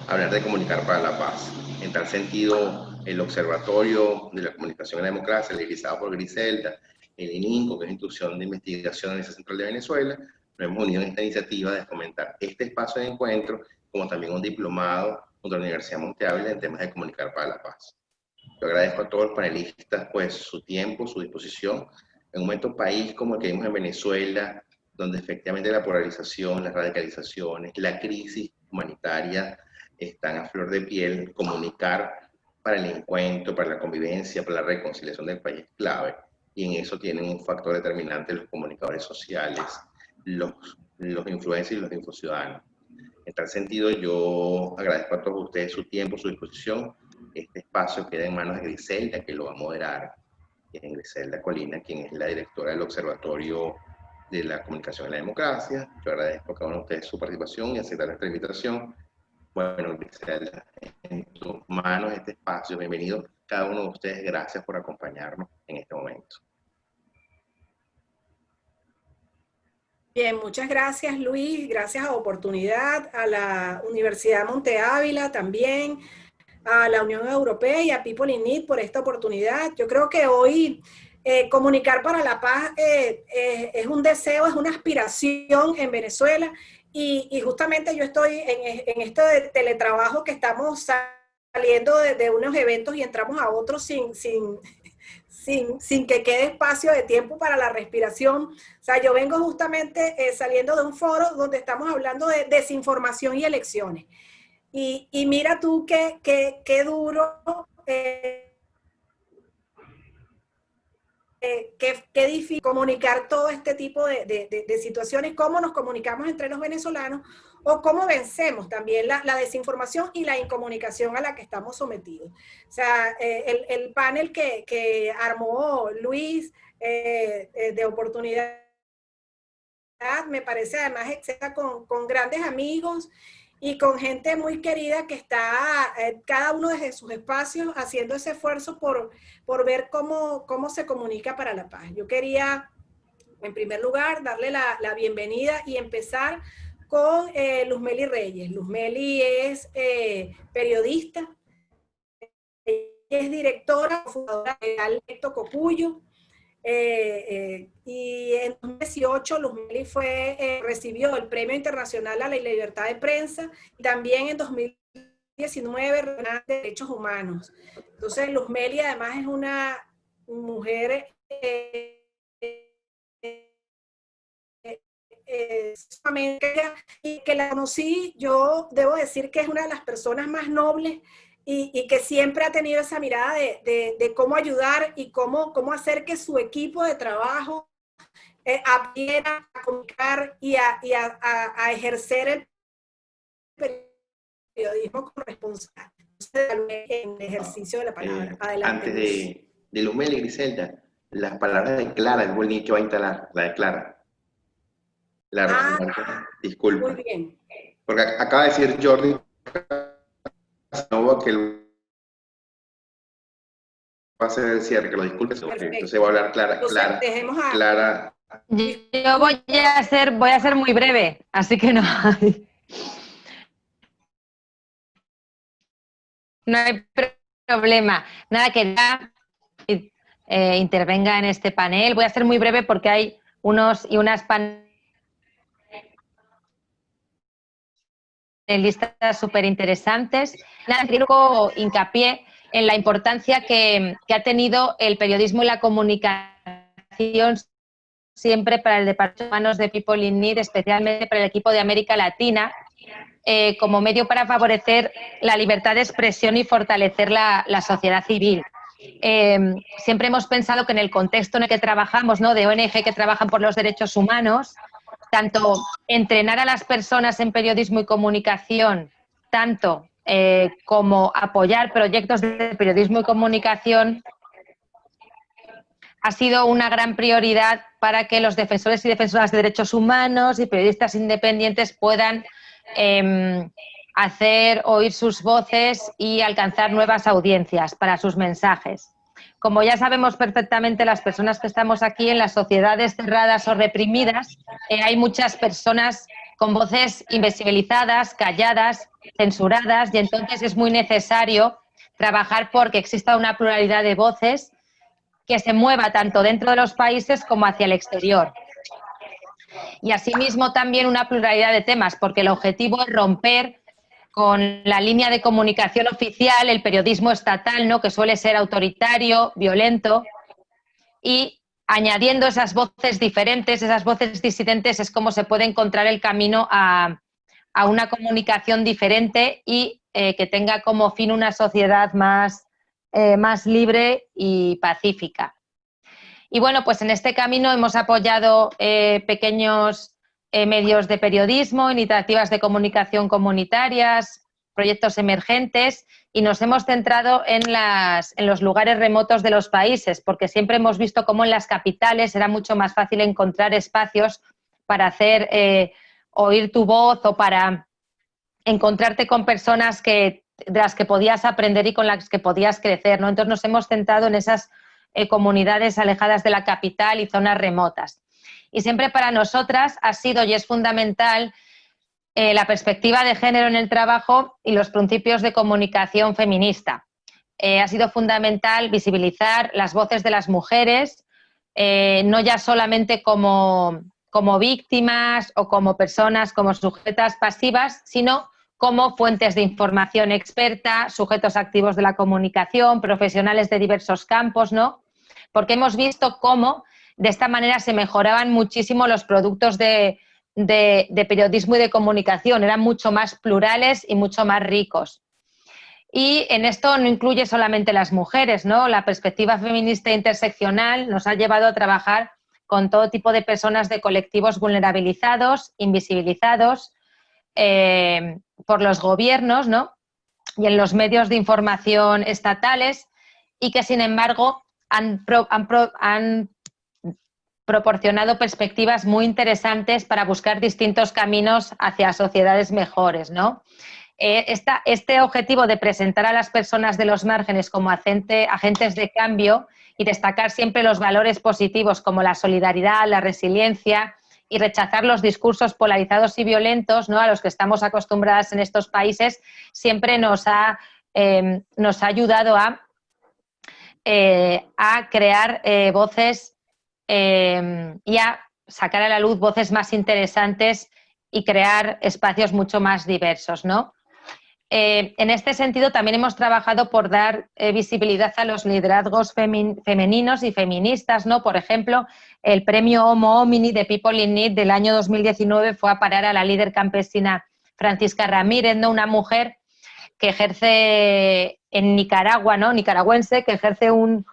hablar de comunicar para la paz. En tal sentido, el Observatorio de la Comunicación y la Democracia, liderizado por Griselda, el ININCO, que es la Institución de Investigación de la Central de Venezuela, nos hemos unido en esta iniciativa de fomentar este espacio de encuentro, como también un diplomado junto a la Universidad Monte Ávila en temas de comunicar para la paz. Yo agradezco a todos los panelistas pues su tiempo, su disposición. En un momento país como el que vimos en Venezuela, donde efectivamente la polarización, las radicalizaciones, la crisis humanitaria están a flor de piel, comunicar para el encuentro, para la convivencia, para la reconciliación del país es clave. Y en eso tienen un factor determinante los comunicadores sociales, los influencers y los infociudadanos. En tal sentido, yo agradezco a todos ustedes su tiempo, su disposición. Este espacio queda en manos de Griselda, que lo va a moderar, Griselda Colina, quien es la directora del Observatorio de la Comunicación y la Democracia. Yo agradezco a cada uno de ustedes su participación y aceptar nuestra invitación. Bueno, Griselda, en tus manos este espacio. Bienvenido cada uno de ustedes. Gracias por acompañarnos en este momento. Bien, muchas gracias, Luis. Gracias a Oportunidad, a la Universidad Monte Ávila también, a la Unión Europea y a People in Need por esta oportunidad. Yo creo que hoy comunicar para la paz es un deseo, es una aspiración en Venezuela y justamente yo estoy en esto de teletrabajo que estamos saliendo de unos eventos y entramos a otros sin que quede espacio de tiempo para la respiración. O sea, yo vengo justamente saliendo de un foro donde estamos hablando de desinformación y elecciones. Y mira tú qué duro, qué difícil comunicar todo este tipo de situaciones, cómo nos comunicamos entre los venezolanos o cómo vencemos también la desinformación y la incomunicación a la que estamos sometidos. O sea, el panel que armó Luis de Oportunidad me parece además excelente con grandes amigos y con gente muy querida que está cada uno desde sus espacios haciendo ese esfuerzo por ver cómo se comunica para la paz. Yo quería, en primer lugar, darle la bienvenida y empezar con Luzmeli Reyes. Luzmeli es periodista, es directora, fundadora de Alto Cocuyo, y en 2018 Luzmeli recibió el Premio Internacional a la Libertad de Prensa y también en 2019 de Derechos Humanos. Entonces Luzmeli además es una mujer y que la conocí, yo debo decir que es una de las personas más nobles y que siempre ha tenido esa mirada de cómo ayudar y cómo hacer que su equipo de trabajo aprendiera a comunicar y a ejercer el periodismo con responsabilidad en el ejercicio de la palabra. Adelante. Antes de Luzmeli, Griselda, las palabras de Clara, el buen niño que va a instalar, la de Clara. Disculpa. Muy bien. Porque acaba de decir Jordi que va a ser el cierre, que lo disculpe. Entonces voy a hablar Clara. Yo voy a ser muy breve, así que no hay problema. Nada, que ya intervenga en este panel. Voy a ser muy breve porque hay unos y unas panelistas súper interesantes. Nada, quiero hincapié en la importancia que ha tenido el periodismo y la comunicación siempre para el Departamento de Humanos de People in Need, especialmente para el equipo de América Latina, como medio para favorecer la libertad de expresión y fortalecer la sociedad civil. Siempre hemos pensado que en el contexto en el que trabajamos, ¿no?, de ONG que trabajan por los derechos humanos, tanto entrenar a las personas en periodismo y comunicación, tanto como apoyar proyectos de periodismo y comunicación, ha sido una gran prioridad para que los defensores y defensoras de derechos humanos y periodistas independientes puedan hacer oír sus voces y alcanzar nuevas audiencias para sus mensajes. Como ya sabemos perfectamente las personas que estamos aquí, en las sociedades cerradas o reprimidas hay muchas personas con voces invisibilizadas, calladas, censuradas, y entonces es muy necesario trabajar porque exista una pluralidad de voces que se mueva tanto dentro de los países como hacia el exterior. Y asimismo también una pluralidad de temas, porque el objetivo es romper con la línea de comunicación oficial, el periodismo estatal, ¿no?, que suele ser autoritario, violento, y añadiendo esas voces diferentes, esas voces disidentes, es como se puede encontrar el camino a una comunicación diferente y que tenga como fin una sociedad más libre y pacífica. Y bueno, pues en este camino hemos apoyado pequeños medios de periodismo, iniciativas de comunicación comunitarias, proyectos emergentes, y nos hemos centrado en los lugares remotos de los países, porque siempre hemos visto cómo en las capitales era mucho más fácil encontrar espacios para hacer oír tu voz o para encontrarte con personas de las que podías aprender y con las que podías crecer, ¿no? Entonces nos hemos centrado en esas comunidades alejadas de la capital y zonas remotas. Y siempre para nosotras ha sido y es fundamental la perspectiva de género en el trabajo y los principios de comunicación feminista. Ha sido fundamental visibilizar las voces de las mujeres, no ya solamente como víctimas o como personas, como sujetas pasivas, sino como fuentes de información experta, sujetos activos de la comunicación, profesionales de diversos campos, ¿no? Porque hemos visto cómo de esta manera se mejoraban muchísimo los productos de periodismo y de comunicación, eran mucho más plurales y mucho más ricos. Y en esto no incluye solamente las mujeres, ¿no? La perspectiva feminista e interseccional nos ha llevado a trabajar con todo tipo de personas de colectivos vulnerabilizados, invisibilizados por los gobiernos, ¿no?, y en los medios de información estatales, y que sin embargo han proporcionado perspectivas muy interesantes para buscar distintos caminos hacia sociedades mejores, ¿no? Este objetivo de presentar a las personas de los márgenes como agentes de cambio y destacar siempre los valores positivos como la solidaridad, la resiliencia y rechazar los discursos polarizados y violentos, ¿no?, a los que estamos acostumbradas en estos países, siempre nos ha ayudado a crear voces y a sacar a la luz voces más interesantes y crear espacios mucho más diversos, ¿no? En este sentido, también hemos trabajado por dar visibilidad a los liderazgos femeninos y feministas, ¿no? Por ejemplo, el premio Homo Homini de People in Need del año 2019 fue a parar a la líder campesina Francisca Ramírez, ¿no?, una mujer que ejerce en Nicaragua, ¿no?, nicaragüense, que ejerce un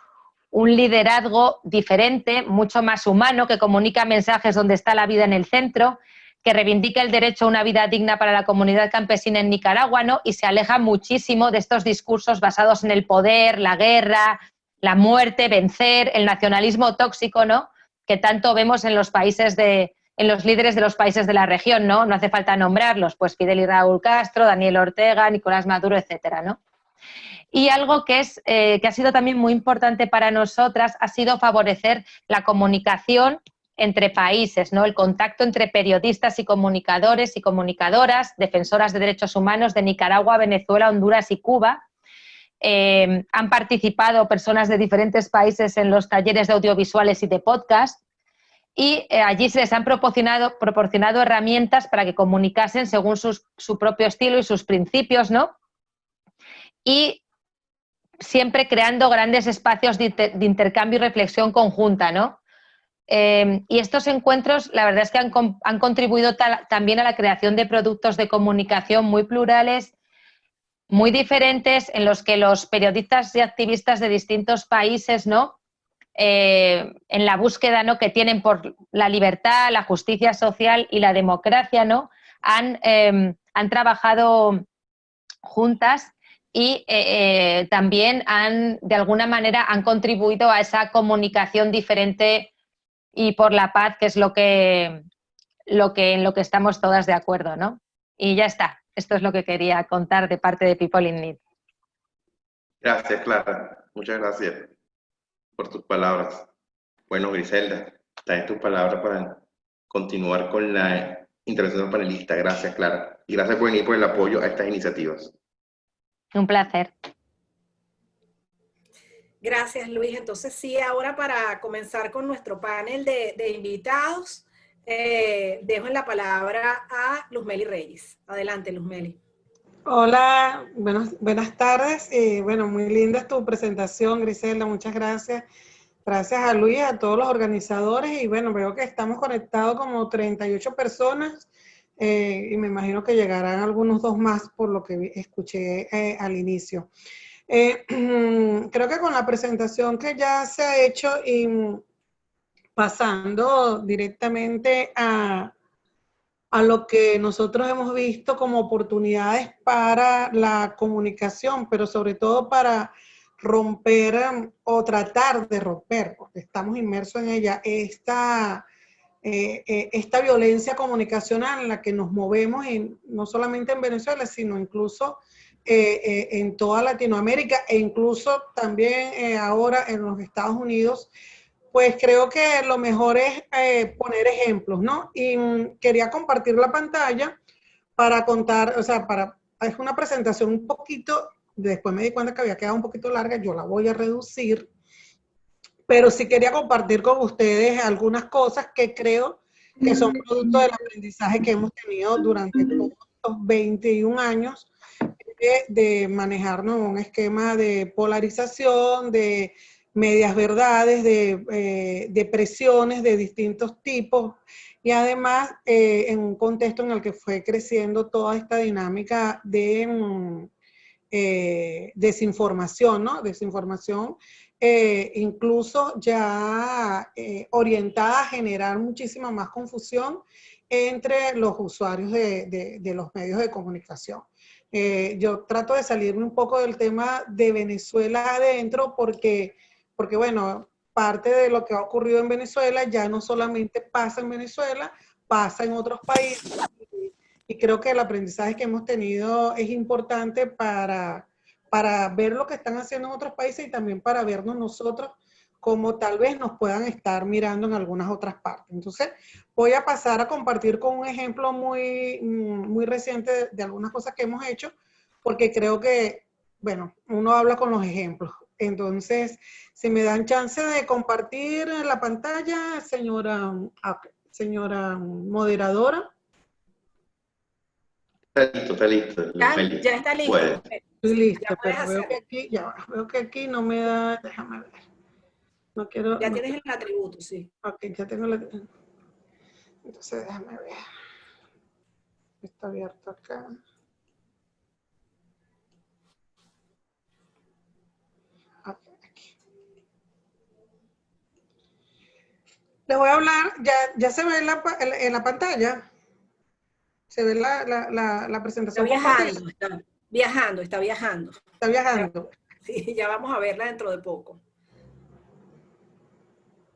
liderazgo diferente, mucho más humano, que comunica mensajes donde está la vida en el centro, que reivindica el derecho a una vida digna para la comunidad campesina en Nicaragua, ¿no?, y se aleja muchísimo de estos discursos basados en el poder, la guerra, la muerte, vencer, el nacionalismo tóxico, ¿no?, que tanto vemos en los países en los líderes de los países de la región, ¿no? No hace falta nombrarlos, pues Fidel y Raúl Castro, Daniel Ortega, Nicolás Maduro, etcétera, ¿no? Y algo que ha sido también muy importante para nosotras ha sido favorecer la comunicación entre países, ¿no?, el contacto entre periodistas y comunicadores y comunicadoras, defensoras de derechos humanos de Nicaragua, Venezuela, Honduras y Cuba. Han participado personas de diferentes países en los talleres de audiovisuales y de podcast, y allí se les han proporcionado herramientas para que comunicasen según su propio estilo y sus principios, ¿no? Y siempre creando grandes espacios de intercambio y reflexión conjunta, ¿no? Y estos encuentros, la verdad es que han contribuido también a la creación de productos de comunicación muy plurales, muy diferentes, en los que los periodistas y activistas de distintos países, ¿no?, en la búsqueda, ¿no?, que tienen por la libertad, la justicia social y la democracia, ¿no?, han trabajado juntas y también de alguna manera han contribuido a esa comunicación diferente y por la paz, que es en lo que estamos todas de acuerdo, ¿no? Y ya está. Esto es lo que quería contar de parte de People in Need. Gracias, Clara. Muchas gracias por tus palabras. Bueno, Griselda, traes tus palabras para continuar con la intervención de los panelistas. Gracias, Clara. Y gracias por venir por el apoyo a estas iniciativas. Un placer. Gracias, Luis. Entonces, sí, ahora para comenzar con nuestro panel de invitados, dejo en la palabra a Luzmeli Reyes. Adelante, Luzmeli. Hola, buenas tardes. Bueno, muy linda tu presentación, Griselda, muchas gracias. Gracias a Luis, a todos los organizadores, y bueno, veo que estamos conectados como 38 personas, y me imagino que llegarán algunos dos más por lo que escuché al inicio. Creo que con la presentación que ya se ha hecho y pasando directamente a lo que nosotros hemos visto como oportunidades para la comunicación, pero sobre todo para romper o tratar de romper, porque estamos inmersos en ella, esta violencia comunicacional en la que nos movemos, no solamente en Venezuela, sino incluso en toda Latinoamérica e incluso también ahora en los Estados Unidos. Pues creo que lo mejor es poner ejemplos, ¿no? Y quería compartir la pantalla para contar, o sea, es una presentación un poquito, después me di cuenta que había quedado un poquito larga, yo la voy a reducir, pero sí quería compartir con ustedes algunas cosas que creo que son producto del aprendizaje que hemos tenido durante todos estos 21 años de manejarnos en un esquema de polarización, de medias verdades, de presiones de distintos tipos, y además en un contexto en el que fue creciendo toda esta dinámica de desinformación, ¿no? Desinformación incluso ya orientada a generar muchísima más confusión entre los usuarios de los medios de comunicación. Yo trato de salirme un poco del tema de Venezuela adentro porque bueno, parte de lo que ha ocurrido en Venezuela ya no solamente pasa en Venezuela, pasa en otros países, y creo que el aprendizaje que hemos tenido es importante para ver lo que están haciendo en otros países y también para vernos nosotros como tal vez nos puedan estar mirando en algunas otras partes. Entonces, voy a pasar a compartir con un ejemplo muy reciente de algunas cosas que hemos hecho, porque creo que, bueno, uno habla con los ejemplos. Entonces, si me dan chance de compartir la pantalla, señora moderadora. Está listo. Ya está listo. Puede. Estoy lista, pero veo que aquí no me da, déjame ver. No quiero. Ya tienes el atributo, sí. Ok, ya tengo el atributo. Entonces, déjame ver. Está abierto acá. Okay, aquí. Les voy a hablar, ya se ve en la pantalla. Se ve la presentación. Está viajando. Está viajando. Sí, ya vamos a verla dentro de poco.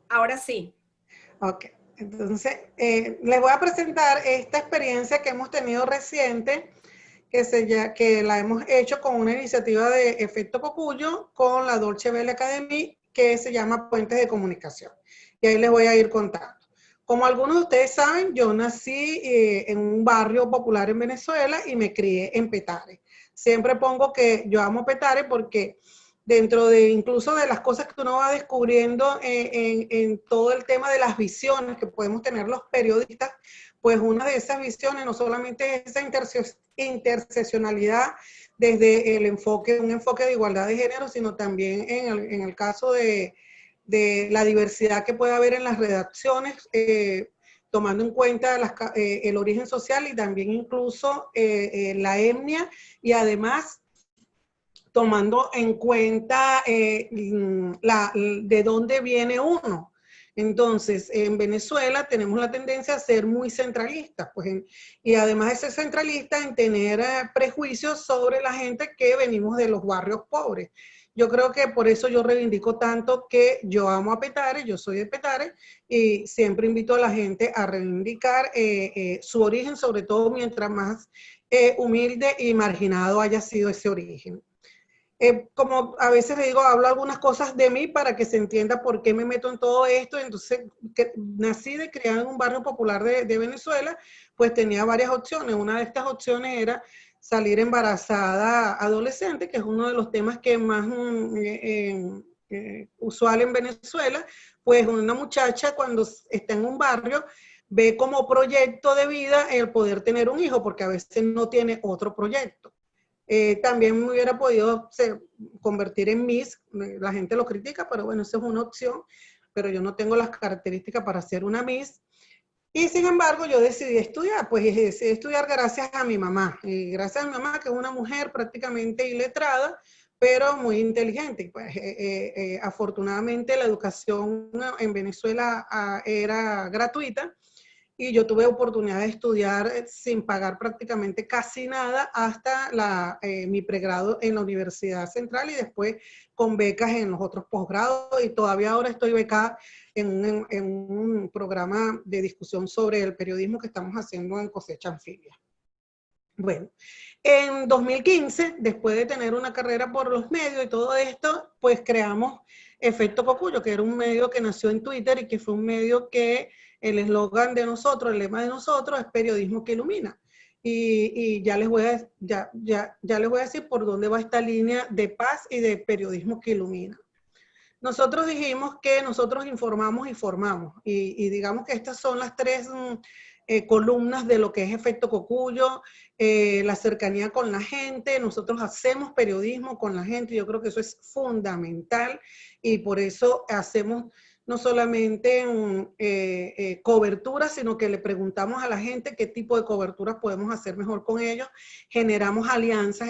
Ahora sí. Ok, entonces les voy a presentar esta experiencia que hemos tenido reciente, que la hemos hecho con una iniciativa de Efecto Cocuyo con la Deutsche Welle Academy, que se llama Puentes de Comunicación. Y ahí les voy a ir contando. Como algunos de ustedes saben, yo nací en un barrio popular en Venezuela y me crié en Petare. Siempre pongo que yo amo Petare porque dentro de incluso de las cosas que uno va descubriendo en todo el tema de las visiones que podemos tener los periodistas, pues una de esas visiones no solamente es esa interseccionalidad desde un enfoque de igualdad de género, sino también en el caso de la diversidad que puede haber en las redacciones, tomando en cuenta el origen social y también incluso la etnia, y además tomando en cuenta de dónde viene uno. Entonces, en Venezuela tenemos la tendencia a ser muy centralistas, pues, y además de ser centralistas, en tener prejuicios sobre la gente que venimos de los barrios pobres. Yo creo que por eso yo reivindico tanto que yo amo a Petare, yo soy de Petare, y siempre invito a la gente a reivindicar su origen, sobre todo mientras más humilde y marginado haya sido ese origen. como a veces le digo, hablo algunas cosas de mí para que se entienda por qué me meto en todo esto. Entonces, nací de criada en un barrio popular de Venezuela, pues tenía varias opciones. Una de estas opciones era salir embarazada adolescente, que es uno de los temas que más usual en Venezuela. Pues una muchacha cuando está en un barrio ve como proyecto de vida el poder tener un hijo, porque a veces no tiene otro proyecto. También me hubiera podido convertir en Miss, la gente lo critica, pero bueno, esa es una opción, pero yo no tengo las características para ser una Miss. Y sin embargo, yo decidí estudiar, pues decidí estudiar gracias a mi mamá, y gracias a mi mamá, que es una mujer prácticamente iletrada, pero muy inteligente. Pues afortunadamente la educación en Venezuela era gratuita, y yo tuve oportunidad de estudiar sin pagar prácticamente casi nada hasta mi pregrado en la Universidad Central y después con becas en los otros posgrados, y todavía ahora estoy becada en un programa de discusión sobre el periodismo que estamos haciendo en Cosecha Anfibia. Bueno, en 2015, después de tener una carrera por los medios y todo esto, pues creamos Efecto Cocuyo, que era un medio que nació en Twitter y que fue un medio que el eslogan de nosotros, el lema de nosotros es periodismo que ilumina. Y ya les voy a decir por dónde va esta línea de paz y de periodismo que ilumina. Nosotros dijimos que nosotros informamos y formamos, y digamos que estas son las tres columnas de lo que es Efecto Cocuyo, la cercanía con la gente. Nosotros hacemos periodismo con la gente, yo creo que eso es fundamental, y por eso hacemos no solamente cobertura, sino que le preguntamos a la gente qué tipo de coberturas podemos hacer mejor con ellos. Generamos alianzas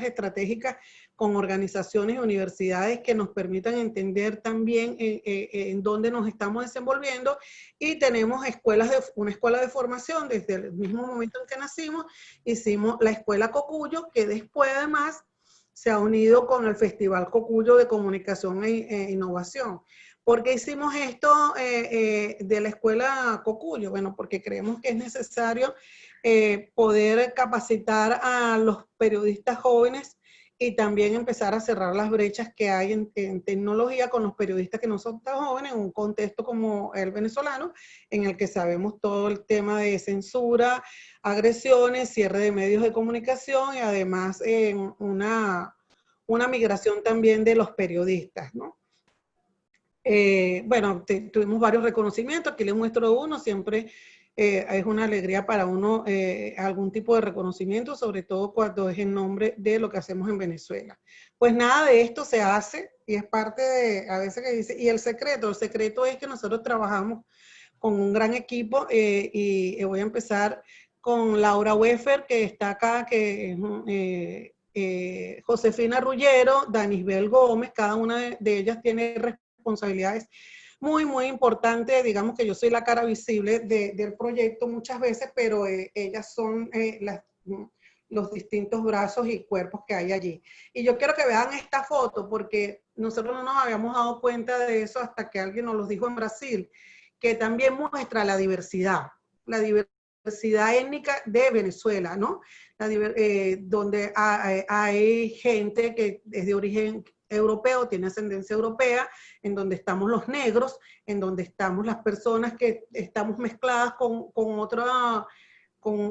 estratégicas con organizaciones y universidades que nos permitan entender también en dónde nos estamos desenvolviendo, y tenemos una escuela de formación. Desde el mismo momento en que nacimos, hicimos la Escuela Cocuyo, que después además se ha unido con el Festival Cocuyo de Comunicación e Innovación. ¿Por qué hicimos esto de la Escuela Cocuyo? Bueno, porque creemos que es necesario poder capacitar a los periodistas jóvenes y también empezar a cerrar las brechas que hay en tecnología con los periodistas que no son tan jóvenes, en un contexto como el venezolano, en el que sabemos todo el tema de censura, agresiones, cierre de medios de comunicación, y además una migración también de los periodistas, ¿no? Bueno, tuvimos varios reconocimientos, aquí les muestro uno. Siempre es una alegría para uno algún tipo de reconocimiento, sobre todo cuando es en nombre de lo que hacemos en Venezuela. Pues nada de esto se hace, y es parte de, a veces que dice, y el secreto es que nosotros trabajamos con un gran equipo, y voy a empezar con Laura Weffer, que está acá, que es Josefina Rullero, Danisbel Gómez. Cada una de ellas tiene responsabilidades muy, muy importantes. Digamos que yo soy la cara visible del proyecto muchas veces, pero ellas son los distintos brazos y cuerpos que hay allí. Y yo quiero que vean esta foto, porque nosotros no nos habíamos dado cuenta de eso hasta que alguien nos lo dijo en Brasil, que también muestra la diversidad étnica de Venezuela, ¿no? Donde hay gente que es de origen europeo, tiene ascendencia europea, en donde estamos los negros, en donde estamos las personas que estamos mezcladas con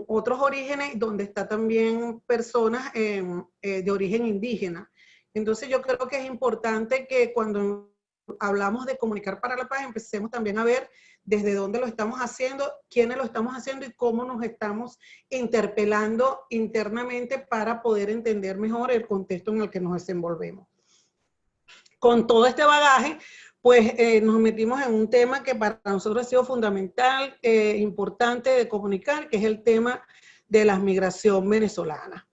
otros orígenes, donde está también personas de origen indígena. Entonces yo creo que es importante que cuando hablamos de comunicar para la paz, empecemos también a ver desde dónde lo estamos haciendo, quiénes lo estamos haciendo y cómo nos estamos interpelando internamente para poder entender mejor el contexto en el que nos desenvolvemos. Con todo este bagaje, pues nos metimos en un tema que para nosotros ha sido fundamental, importante de comunicar, que es el tema de la migración venezolana.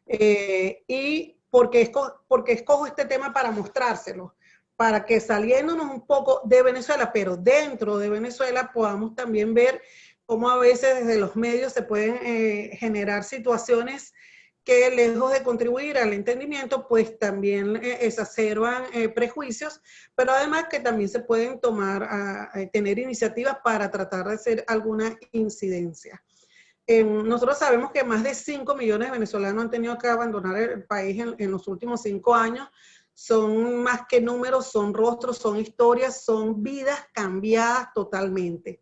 ¿Y por qué escojo este tema? Para mostrárselo, para que saliéndonos un poco de Venezuela, pero dentro de Venezuela podamos también ver cómo a veces desde los medios se pueden generar situaciones que, lejos de contribuir al entendimiento, pues también exacerban prejuicios, pero además que también se pueden tener iniciativas para tratar de hacer alguna incidencia. nosotros sabemos que más de 5 millones de venezolanos han tenido que abandonar el país en los últimos 5 años. Son más que números, son rostros, son historias, son vidas cambiadas totalmente.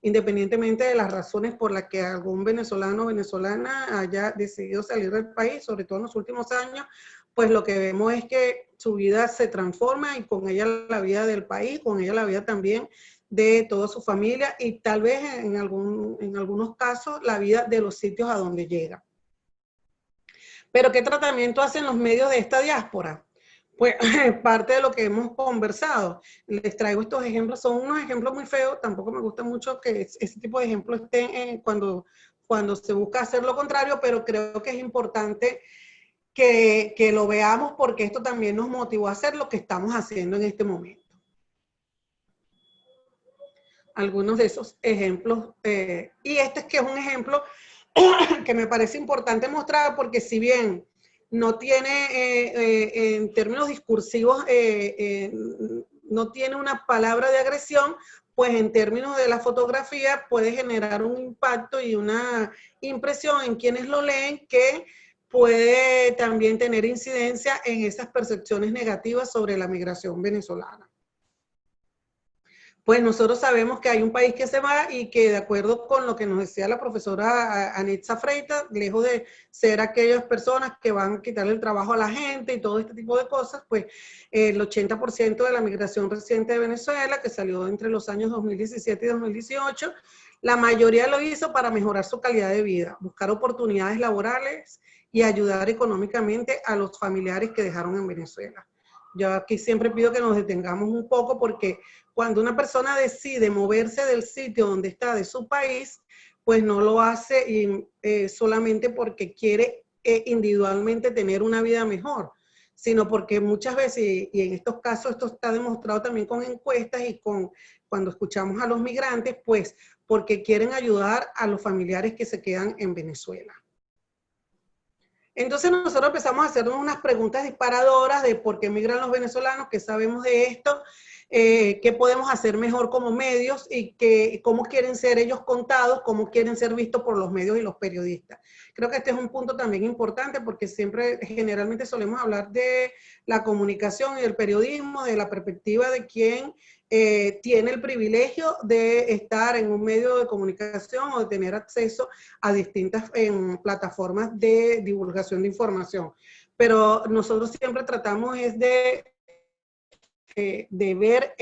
Independientemente de las razones por las que algún venezolano o venezolana haya decidido salir del país, sobre todo en los últimos años, pues lo que vemos es que su vida se transforma y con ella la vida del país, con ella la vida también de toda su familia y tal vez en algunos casos la vida de los sitios a donde llega. Pero ¿qué tratamiento hacen los medios de esta diáspora? Pues parte de lo que hemos conversado. Les traigo estos ejemplos, son unos ejemplos muy feos, tampoco me gusta mucho que ese tipo de ejemplos estén cuando se busca hacer lo contrario, pero creo que es importante que lo veamos porque esto también nos motivó a hacer lo que estamos haciendo en este momento. Algunos de esos ejemplos, y este es que es un ejemplo que me parece importante mostrar porque si bien no tiene, en términos discursivos, no tiene una palabra de agresión, pues en términos de la fotografía puede generar un impacto y una impresión en quienes lo leen que puede también tener incidencia en esas percepciones negativas sobre la migración venezolana. Pues nosotros sabemos que hay un país que se va y que de acuerdo con lo que nos decía la profesora Anitza Freitas, lejos de ser aquellas personas que van a quitarle el trabajo a la gente y todo este tipo de cosas, pues el 80% de la migración reciente de Venezuela, que salió entre los años 2017 y 2018, la mayoría lo hizo para mejorar su calidad de vida, buscar oportunidades laborales y ayudar económicamente a los familiares que dejaron en Venezuela. Yo aquí siempre pido que nos detengamos un poco porque cuando una persona decide moverse del sitio donde está, de su país, pues no lo hace solamente porque quiere individualmente tener una vida mejor, sino porque muchas veces, y en estos casos esto está demostrado también con encuestas y cuando escuchamos a los migrantes, pues porque quieren ayudar a los familiares que se quedan en Venezuela. Entonces nosotros empezamos a hacernos unas preguntas disparadoras de por qué migran los venezolanos, qué sabemos de esto, qué podemos hacer mejor como medios y cómo quieren ser ellos contados, cómo quieren ser vistos por los medios y los periodistas. Creo que este es un punto también importante porque siempre, generalmente solemos hablar de la comunicación y del periodismo, de la perspectiva de quien tiene el privilegio de estar en un medio de comunicación o de tener acceso a distintas plataformas de divulgación de información. Pero nosotros siempre tratamos es de ver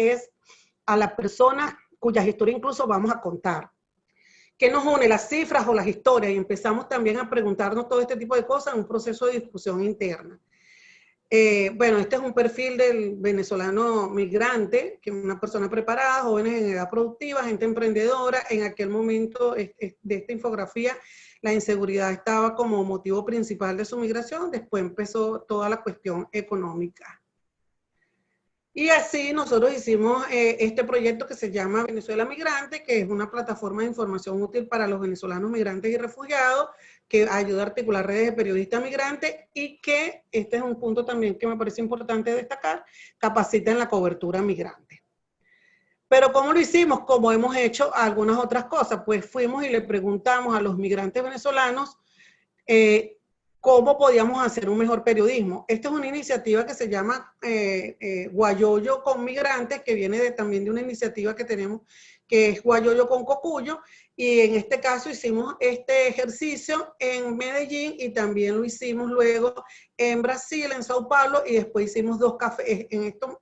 a las personas cuyas historias incluso vamos a contar. ¿Qué nos une? ¿Las cifras o las historias? Y empezamos también a preguntarnos todo este tipo de cosas en un proceso de discusión interna. Bueno, este es un perfil del venezolano migrante, que es una persona preparada, jóvenes en edad productiva, gente emprendedora. En aquel momento de esta infografía, la inseguridad estaba como motivo principal de su migración, después empezó toda la cuestión económica. Y así nosotros hicimos este proyecto que se llama Venezuela Migrante, que es una plataforma de información útil para los venezolanos migrantes y refugiados, que ayuda a articular redes de periodistas migrantes y que, este es un punto también que me parece importante destacar, capacita en la cobertura migrante. Pero ¿cómo lo hicimos? Como hemos hecho algunas otras cosas, pues fuimos y le preguntamos a los migrantes venezolanos cómo podíamos hacer un mejor periodismo. Esta es una iniciativa que se llama Guayoyo con Migrantes, que viene también de una iniciativa que tenemos, que es Guayoyo con Cocuyo, y en este caso hicimos este ejercicio en Medellín y también lo hicimos luego en Brasil, en Sao Paulo, y después hicimos 2 cafés,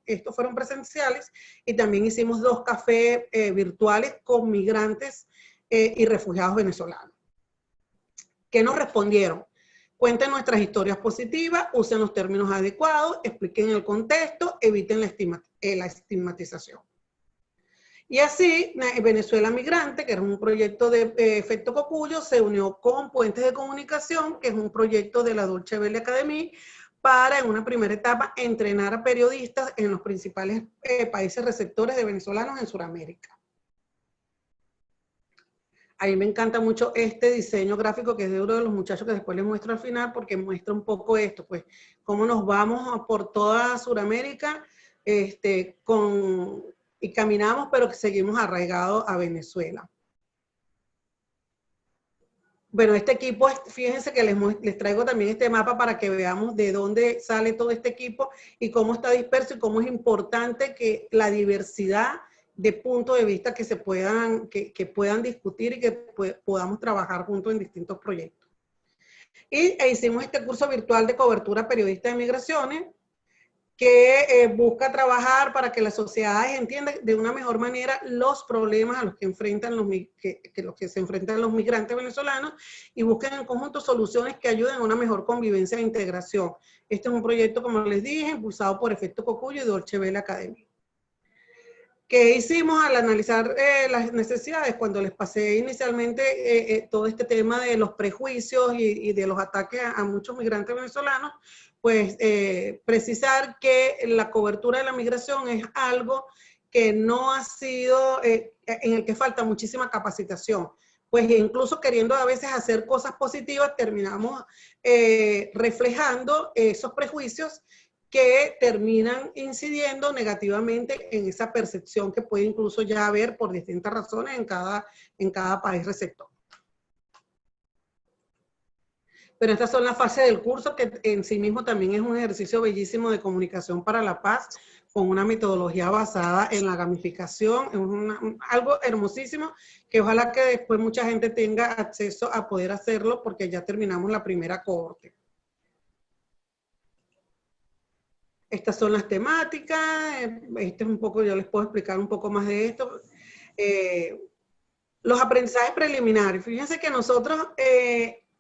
estos fueron presenciales, y también hicimos 2 cafés virtuales con migrantes y refugiados venezolanos. ¿Qué nos respondieron? Cuenten nuestras historias positivas, usen los términos adecuados, expliquen el contexto, eviten la estigmatización. Y así, Venezuela Migrante, que era un proyecto de Efecto Cocuyo, se unió con Puentes de Comunicación, que es un proyecto de la Deutsche Welle Academy, para en una primera etapa entrenar a periodistas en los principales países receptores de venezolanos en Sudamérica. A mí me encanta mucho este diseño gráfico que es de uno de los muchachos que después les muestro al final porque muestra un poco esto, pues cómo nos vamos por toda Sudamérica y caminamos pero que seguimos arraigados a Venezuela. Bueno, este equipo, fíjense que les traigo también este mapa para que veamos de dónde sale todo este equipo y cómo está disperso y cómo es importante que la diversidad de puntos de vista que se puedan, que puedan discutir y que podamos trabajar juntos en distintos proyectos. E hicimos este curso virtual de cobertura periodista de migraciones, que busca trabajar para que las sociedades entiendan de una mejor manera los problemas a los que enfrentan los que se enfrentan los migrantes venezolanos y busquen en conjunto soluciones que ayuden a una mejor convivencia e integración. Este es un proyecto, como les dije, impulsado por Efecto Cocuyo y Deutsche Welle Academy. ¿Qué hicimos al analizar las necesidades? Cuando les pasé inicialmente todo este tema de los prejuicios y de los ataques a muchos migrantes venezolanos, pues precisar que la cobertura de la migración es algo que no ha sido, en el que falta muchísima capacitación. Pues incluso queriendo a veces hacer cosas positivas, terminamos reflejando esos prejuicios que terminan incidiendo negativamente en esa percepción que puede incluso ya haber por distintas razones en cada país receptor. Pero estas son las fases del curso, que en sí mismo también es un ejercicio bellísimo de comunicación para la paz, con una metodología basada en la gamificación, algo hermosísimo, que ojalá que después mucha gente tenga acceso a poder hacerlo, porque ya terminamos la primera cohorte. Estas son las temáticas, este es un poco, yo les puedo explicar un poco más de esto. Los aprendizajes preliminares. Fíjense que nosotros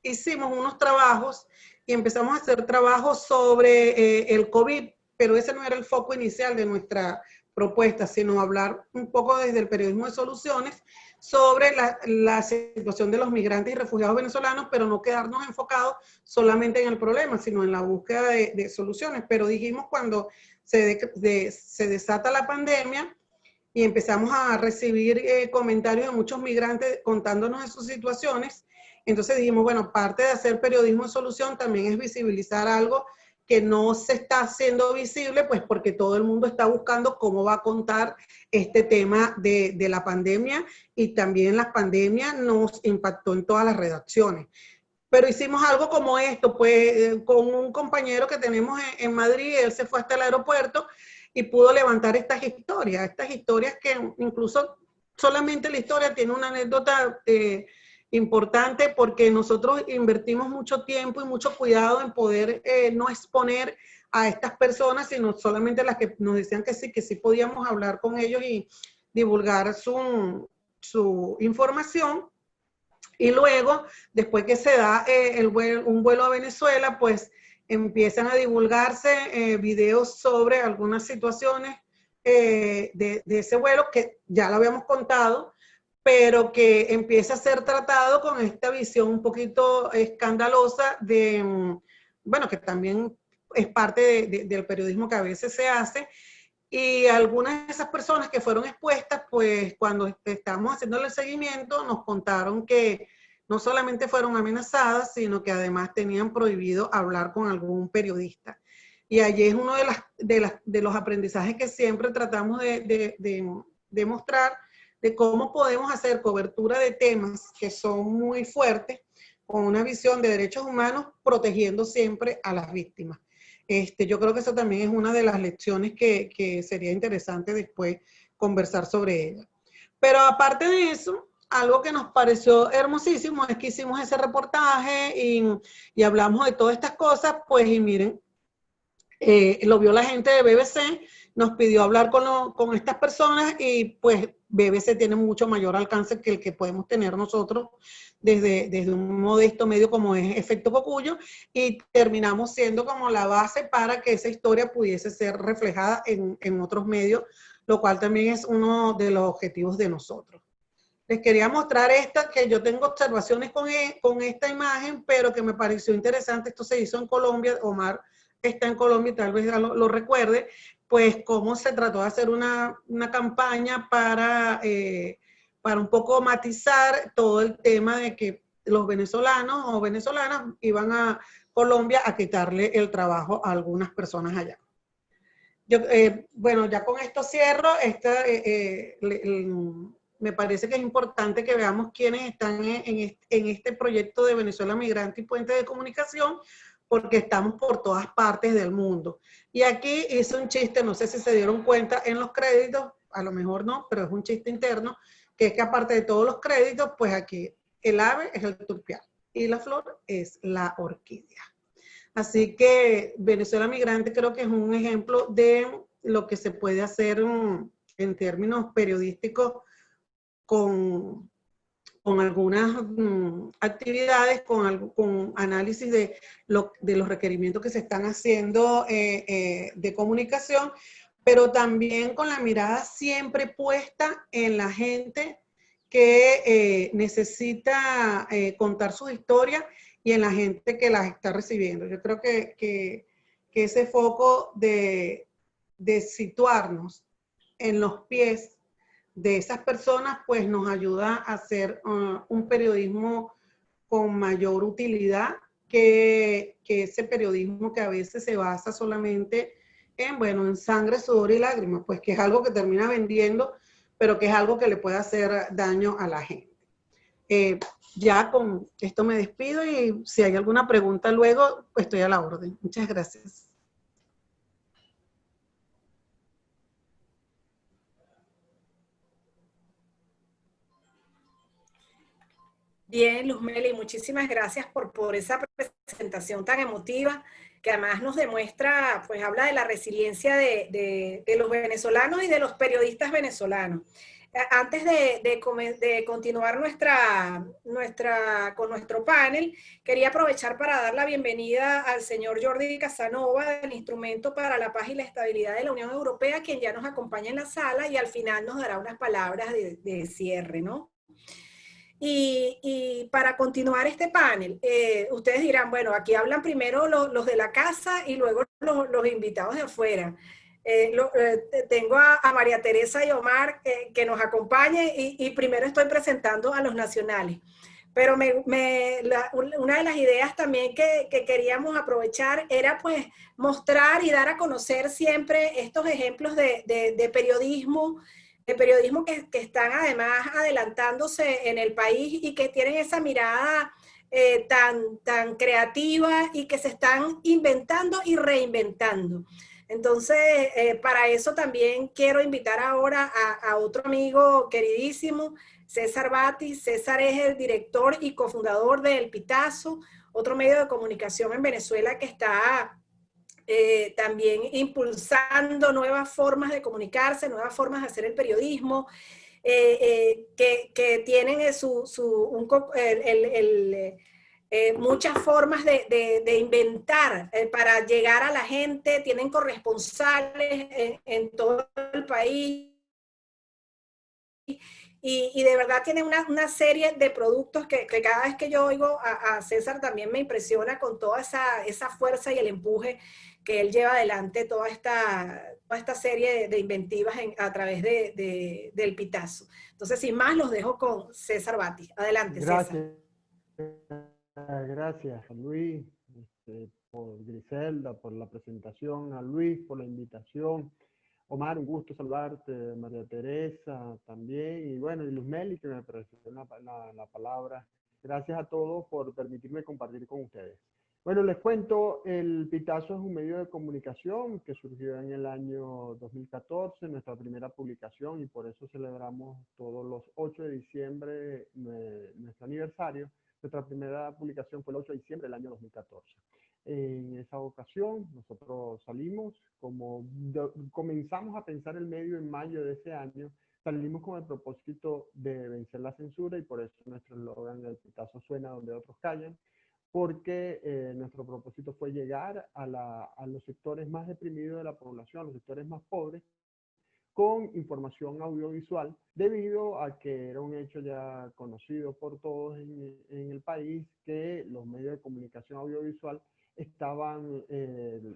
hicimos unos trabajos y empezamos a hacer trabajos sobre el COVID, pero ese no era el foco inicial de nuestra propuesta, sino hablar un poco desde el periodismo de soluciones sobre la situación de los migrantes y refugiados venezolanos, pero no quedarnos enfocados solamente en el problema, sino en la búsqueda de soluciones. Pero dijimos, cuando se desata la pandemia y empezamos a recibir comentarios de muchos migrantes contándonos de sus situaciones, entonces dijimos, bueno, parte de hacer periodismo de solución también es visibilizar algo que no se está haciendo visible, pues porque todo el mundo está buscando cómo va a contar este tema de la pandemia, y también la pandemia nos impactó en todas las redacciones. Pero hicimos algo como esto, pues con un compañero que tenemos en Madrid, él se fue hasta el aeropuerto y pudo levantar estas historias que incluso solamente la historia tiene una anécdota importante, porque nosotros invertimos mucho tiempo y mucho cuidado en poder no exponer a estas personas, sino solamente las que nos decían que sí podíamos hablar con ellos y divulgar su información. Y luego, después que se da un vuelo a Venezuela, pues empiezan a divulgarse videos sobre algunas situaciones de ese vuelo que ya lo habíamos contado, pero que empieza a ser tratado con esta visión un poquito escandalosa de, bueno, que también es parte del periodismo que a veces se hace. Y algunas de esas personas que fueron expuestas, pues cuando estábamos haciendo el seguimiento, nos contaron que no solamente fueron amenazadas, sino que además tenían prohibido hablar con algún periodista. Y allí es uno de los aprendizajes que siempre tratamos de mostrar, de cómo podemos hacer cobertura de temas que son muy fuertes, con una visión de derechos humanos, protegiendo siempre a las víctimas. Yo creo que eso también es una de las lecciones que sería interesante después conversar sobre ella. Pero aparte de eso, algo que nos pareció hermosísimo es que hicimos ese reportaje y hablamos de todas estas cosas, pues, y miren, lo vio la gente de BBC, nos pidió hablar con estas personas, y pues BBC tiene mucho mayor alcance que el que podemos tener nosotros desde un modesto medio como es Efecto Cocuyo, y terminamos siendo como la base para que esa historia pudiese ser reflejada en otros medios, lo cual también es uno de los objetivos de nosotros. Les quería mostrar que yo tengo observaciones con esta imagen, pero que me pareció interesante. Esto se hizo en Colombia, Omar está en Colombia y tal vez lo recuerde, pues cómo se trató de hacer una campaña para un poco matizar todo el tema de que los venezolanos o venezolanas iban a Colombia a quitarle el trabajo a algunas personas allá. Bueno, ya con esto cierro. me parece que es importante que veamos quiénes están en este proyecto de Venezuela Migrante y Puente de Comunicación, porque estamos por todas partes del mundo. Y aquí hice un chiste, no sé si se dieron cuenta en los créditos, a lo mejor no, pero es un chiste interno, que es que aparte de todos los créditos, pues aquí el ave es el turpial y la flor es la orquídea. Así que Venezuela Migrante creo que es un ejemplo de lo que se puede hacer en términos periodísticos con algunas actividades, con análisis de los requerimientos que se están haciendo de comunicación, pero también con la mirada siempre puesta en la gente que necesita contar sus historias y en la gente que las está recibiendo. Yo creo que ese foco de situarnos en los pies de esas personas, pues nos ayuda a hacer un periodismo con mayor utilidad que ese periodismo que a veces se basa solamente en, bueno, en sangre, sudor y lágrimas, pues que es algo que termina vendiendo, pero que es algo que le puede hacer daño a la gente. Ya con esto me despido y si hay alguna pregunta luego, pues estoy a la orden. Muchas gracias. Bien, Luzmeli, muchísimas gracias por esa presentación tan emotiva, que además nos demuestra, pues habla de la resiliencia de los venezolanos y de los periodistas venezolanos. Antes de continuar con nuestro panel, quería aprovechar para dar la bienvenida al señor Jordi Casanova, del Instrumento para la Paz y la Estabilidad de la Unión Europea, quien ya nos acompaña en la sala y al final nos dará unas palabras de cierre, ¿no? Y para continuar este panel, ustedes dirán, bueno, aquí hablan primero los de la casa y luego los invitados de afuera. Tengo a María Teresa y Omar que nos acompañen y primero estoy presentando a los nacionales. Pero una de las ideas también que queríamos aprovechar era pues mostrar y dar a conocer siempre estos ejemplos de periodismo que están además adelantándose en el país y que tienen esa mirada tan creativa y que se están inventando y reinventando. Entonces, para eso también quiero invitar ahora a otro amigo queridísimo, César Batis. César es el director y cofundador de El Pitazo, otro medio de comunicación en Venezuela que está también impulsando nuevas formas de comunicarse, nuevas formas de hacer el periodismo, que tienen muchas formas de inventar para llegar a la gente, tienen corresponsales en todo el país. Y de verdad tiene una serie de productos que cada vez que yo oigo a César también me impresiona con toda esa fuerza y el empuje que él lleva adelante toda esta serie de inventivas a través del Pitazo. Entonces, sin más, los dejo con César Batis. Adelante, Gracias. César. Gracias a Luis, por Griselda, por la presentación, a Luis por la invitación. Omar, un gusto saludarte, María Teresa también, y bueno, y Luzmeli que me prestó la palabra. Gracias a todos por permitirme compartir con ustedes. Bueno, les cuento, El Pitazo es un medio de comunicación que surgió en el año 2014, nuestra primera publicación, y por eso celebramos todos los 8 de diciembre nuestro aniversario. Nuestra primera publicación fue el 8 de diciembre del año 2014. En esa ocasión nosotros salimos, comenzamos a pensar el medio en mayo de ese año, salimos con el propósito de vencer la censura y por eso nuestro eslogan El Pitazo suena donde otros callan, porque nuestro propósito fue llegar a los sectores más deprimidos de la población, a los sectores más pobres, con información audiovisual, debido a que era un hecho ya conocido por todos en el país que los medios de comunicación audiovisual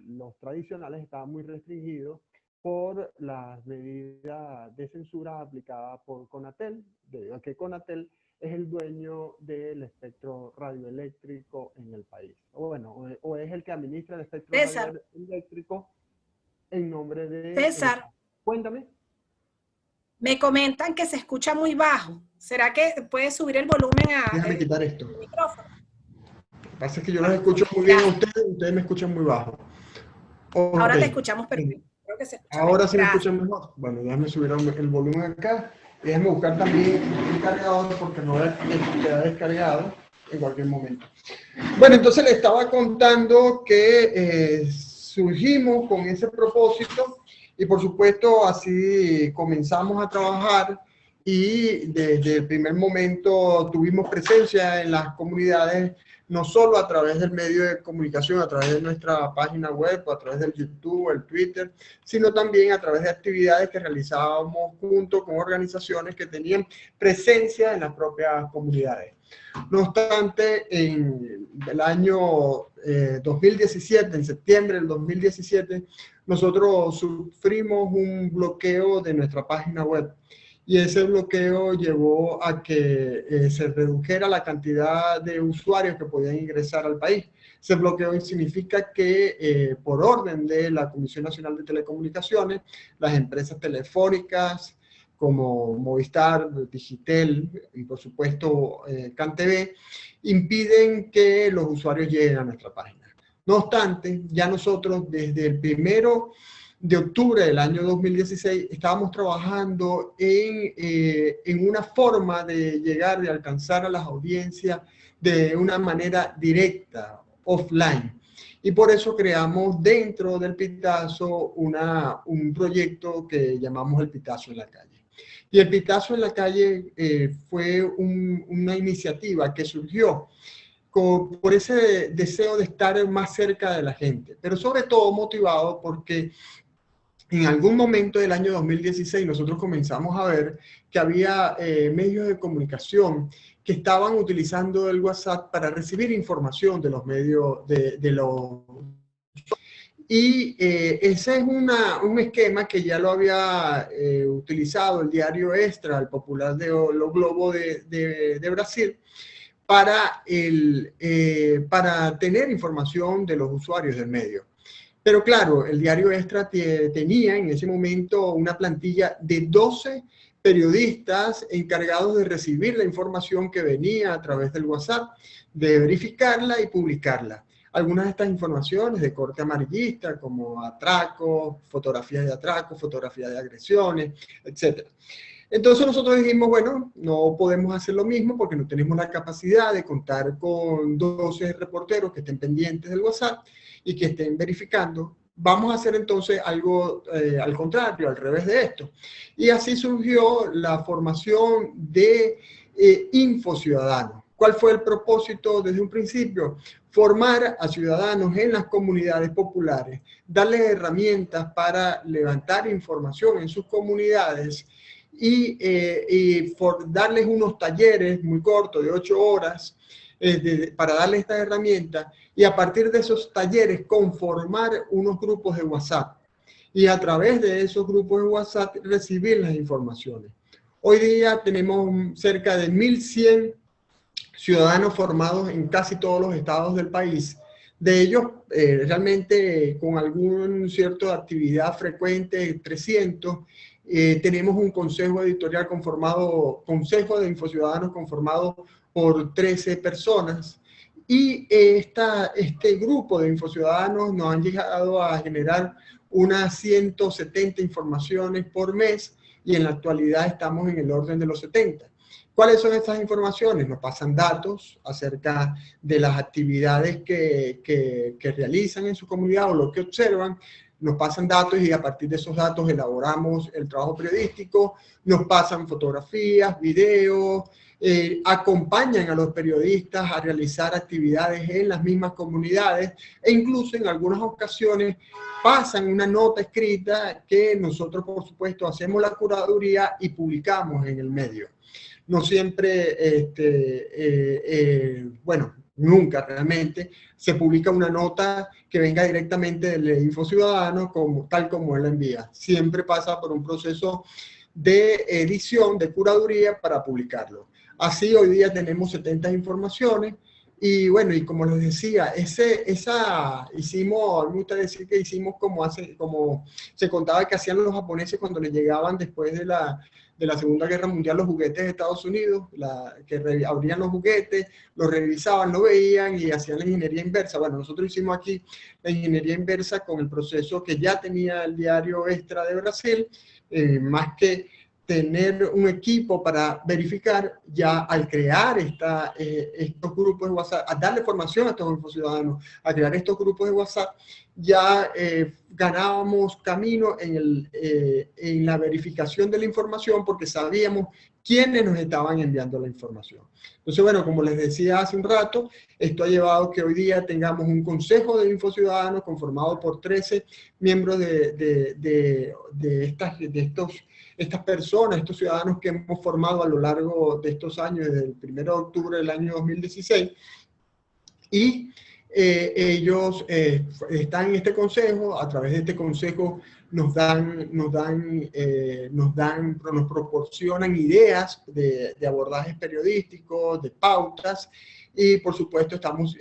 los tradicionales estaban muy restringidos por las medidas de censura aplicadas por Conatel, debido a que Conatel es el dueño del espectro radioeléctrico en el país. O es el que administra el espectro radioeléctrico en nombre de... César. Cuéntame. Me comentan que se escucha muy bajo. ¿Será que puede subir el volumen Déjame quitar esto. al micrófono? Lo que pasa es que yo los escucho muy bien a ustedes me escuchan muy bajo. Ahora Ok. te escuchamos perfecto. Creo que se escucha Ahora mejor. sí me Gracias. escuchan mejor. Bueno, déjame subir el volumen acá. Déjame buscar también un cargador porque no voy a quedar descargado en cualquier momento. Bueno, entonces le estaba contando que surgimos con ese propósito y por supuesto así comenzamos a trabajar y desde el primer momento tuvimos presencia en las comunidades, no solo a través del medio de comunicación, a través de nuestra página web, o a través del YouTube, el Twitter, sino también a través de actividades que realizábamos junto con organizaciones que tenían presencia en las propias comunidades. No obstante, en el año 2017, en septiembre del 2017, nosotros sufrimos un bloqueo de nuestra página web. Y ese bloqueo llevó a que se redujera la cantidad de usuarios que podían ingresar al país. Ese bloqueo significa que por orden de la Comisión Nacional de Telecomunicaciones, las empresas telefónicas como Movistar, Digitel y por supuesto CanTV, impiden que los usuarios lleguen a nuestra página. No obstante, ya nosotros desde el 1 de octubre del año 2016 estábamos trabajando en una forma de llegar, de alcanzar a las audiencias de una manera directa, offline. Y por eso creamos dentro del Pitazo un proyecto que llamamos el Pitazo en la Calle. Y el Pitazo en la Calle fue una iniciativa que surgió por ese deseo de estar más cerca de la gente, pero sobre todo motivado porque en algún momento del año 2016 nosotros comenzamos a ver que había medios de comunicación que estaban utilizando el WhatsApp para recibir información de los medios, y ese es un esquema que ya lo había utilizado el diario Extra, el popular de O Globo de Brasil, para tener información de los usuarios del medio. Pero claro, el diario Extra tenía en ese momento una plantilla de 12 periodistas encargados de recibir la información que venía a través del WhatsApp, de verificarla y publicarla. Algunas de estas informaciones de corte amarillista, como atracos, fotografías de agresiones, etc. Entonces nosotros dijimos, bueno, no podemos hacer lo mismo porque no tenemos la capacidad de contar con 12 reporteros que estén pendientes del WhatsApp y que estén verificando. Vamos a hacer entonces algo al contrario, al revés de esto. Y así surgió la formación de InfoCiudadano. ¿Cuál fue el propósito desde un principio? Formar a ciudadanos en las comunidades populares, darles herramientas para levantar información en sus comunidades y darles unos talleres muy cortos de 8 horas para darles estas herramientas y a partir de esos talleres conformar unos grupos de WhatsApp y a través de esos grupos de WhatsApp recibir las informaciones. Hoy día tenemos cerca de 1.100 ciudadanos formados en casi todos los estados del país. De ellos, realmente con algún cierto de actividad frecuente, 300, tenemos un consejo editorial conformado, consejo de InfoCiudadanos conformado por 13 personas. Y este grupo de InfoCiudadanos nos han llegado a generar unas 170 informaciones por mes y en la actualidad estamos en el orden de los 70. ¿Cuáles son estas informaciones? Nos pasan datos acerca de las actividades que realizan en su comunidad o lo que observan, nos pasan datos y a partir de esos datos elaboramos el trabajo periodístico, nos pasan fotografías, videos, acompañan a los periodistas a realizar actividades en las mismas comunidades e incluso en algunas ocasiones pasan una nota escrita que nosotros por supuesto hacemos la curaduría y publicamos en el medio. No siempre, bueno, nunca realmente se publica una nota que venga directamente del InfoCiudadano tal como él la envía. Siempre pasa por un proceso de edición, de curaduría para publicarlo. Así hoy día tenemos 70 informaciones Y bueno, y como les decía, hicimos, me gusta decir que hicimos como se contaba que hacían los japoneses cuando les llegaban después de la Segunda Guerra Mundial los juguetes de Estados Unidos, que abrían los juguetes, los revisaban, lo veían y hacían la ingeniería inversa. Bueno, nosotros hicimos aquí la ingeniería inversa con el proceso que ya tenía el diario Extra de Brasil, más que tener un equipo para verificar, ya al crear estos grupos de WhatsApp, a darle formación a estos infociudadanos, a crear estos grupos de WhatsApp, ya ganábamos camino en la verificación de la información porque sabíamos quiénes nos estaban enviando la información. Entonces, bueno, como les decía hace un rato, esto ha llevado a que hoy día tengamos un consejo de infociudadanos conformado por 13 miembros de estas personas, estos ciudadanos que hemos formado a lo largo de estos años, desde el 1 de octubre del año 2016, y ellos están en este consejo. A través de este consejo nos proporcionan ideas de abordajes periodísticos, de pautas, y por supuesto estamos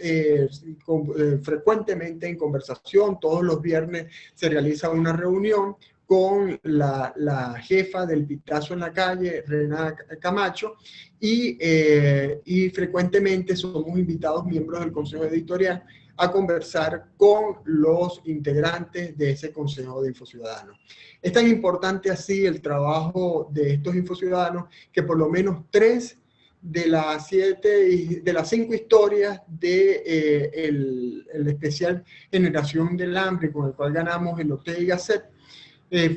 frecuentemente en conversación. Todos los viernes se realiza una reunión con la jefa del Pitazo en la Calle, Rena Camacho, y frecuentemente somos invitados miembros del Consejo Editorial a conversar con los integrantes de ese Consejo de Infociudadanos. Es tan importante así el trabajo de estos infociudadanos que por lo menos 3 de las 5 historias del especial Generación del Hambre, con el cual ganamos el Ortega y Gasset,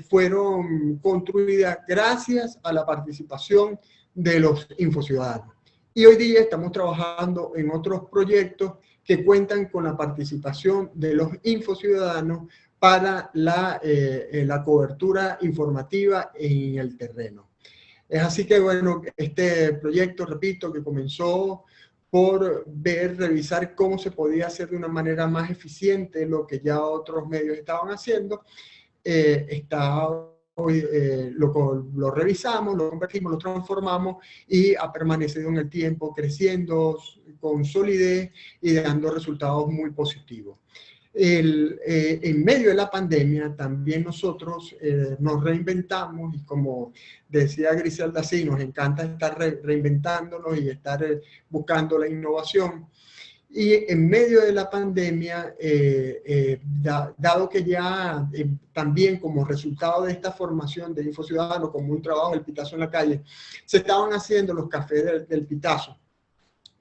fueron construidas gracias a la participación de los infociudadanos. Y hoy día estamos trabajando en otros proyectos que cuentan con la participación de los infociudadanos para la cobertura informativa en el terreno. Es así que, bueno, este proyecto, repito, que comenzó por revisar cómo se podía hacer de una manera más eficiente lo que ya otros medios estaban haciendo, lo revisamos, lo convertimos, lo transformamos y ha permanecido en el tiempo, creciendo con solidez y dando resultados muy positivos. En medio de la pandemia también nosotros nos reinventamos, y como decía Griselda, sí, nos encanta estar reinventándonos y estar buscando la innovación. Y en medio de la pandemia, dado que ya también como resultado de esta formación de Infociudadanos, como un trabajo del Pitazo en la Calle, se estaban haciendo los cafés del Pitazo,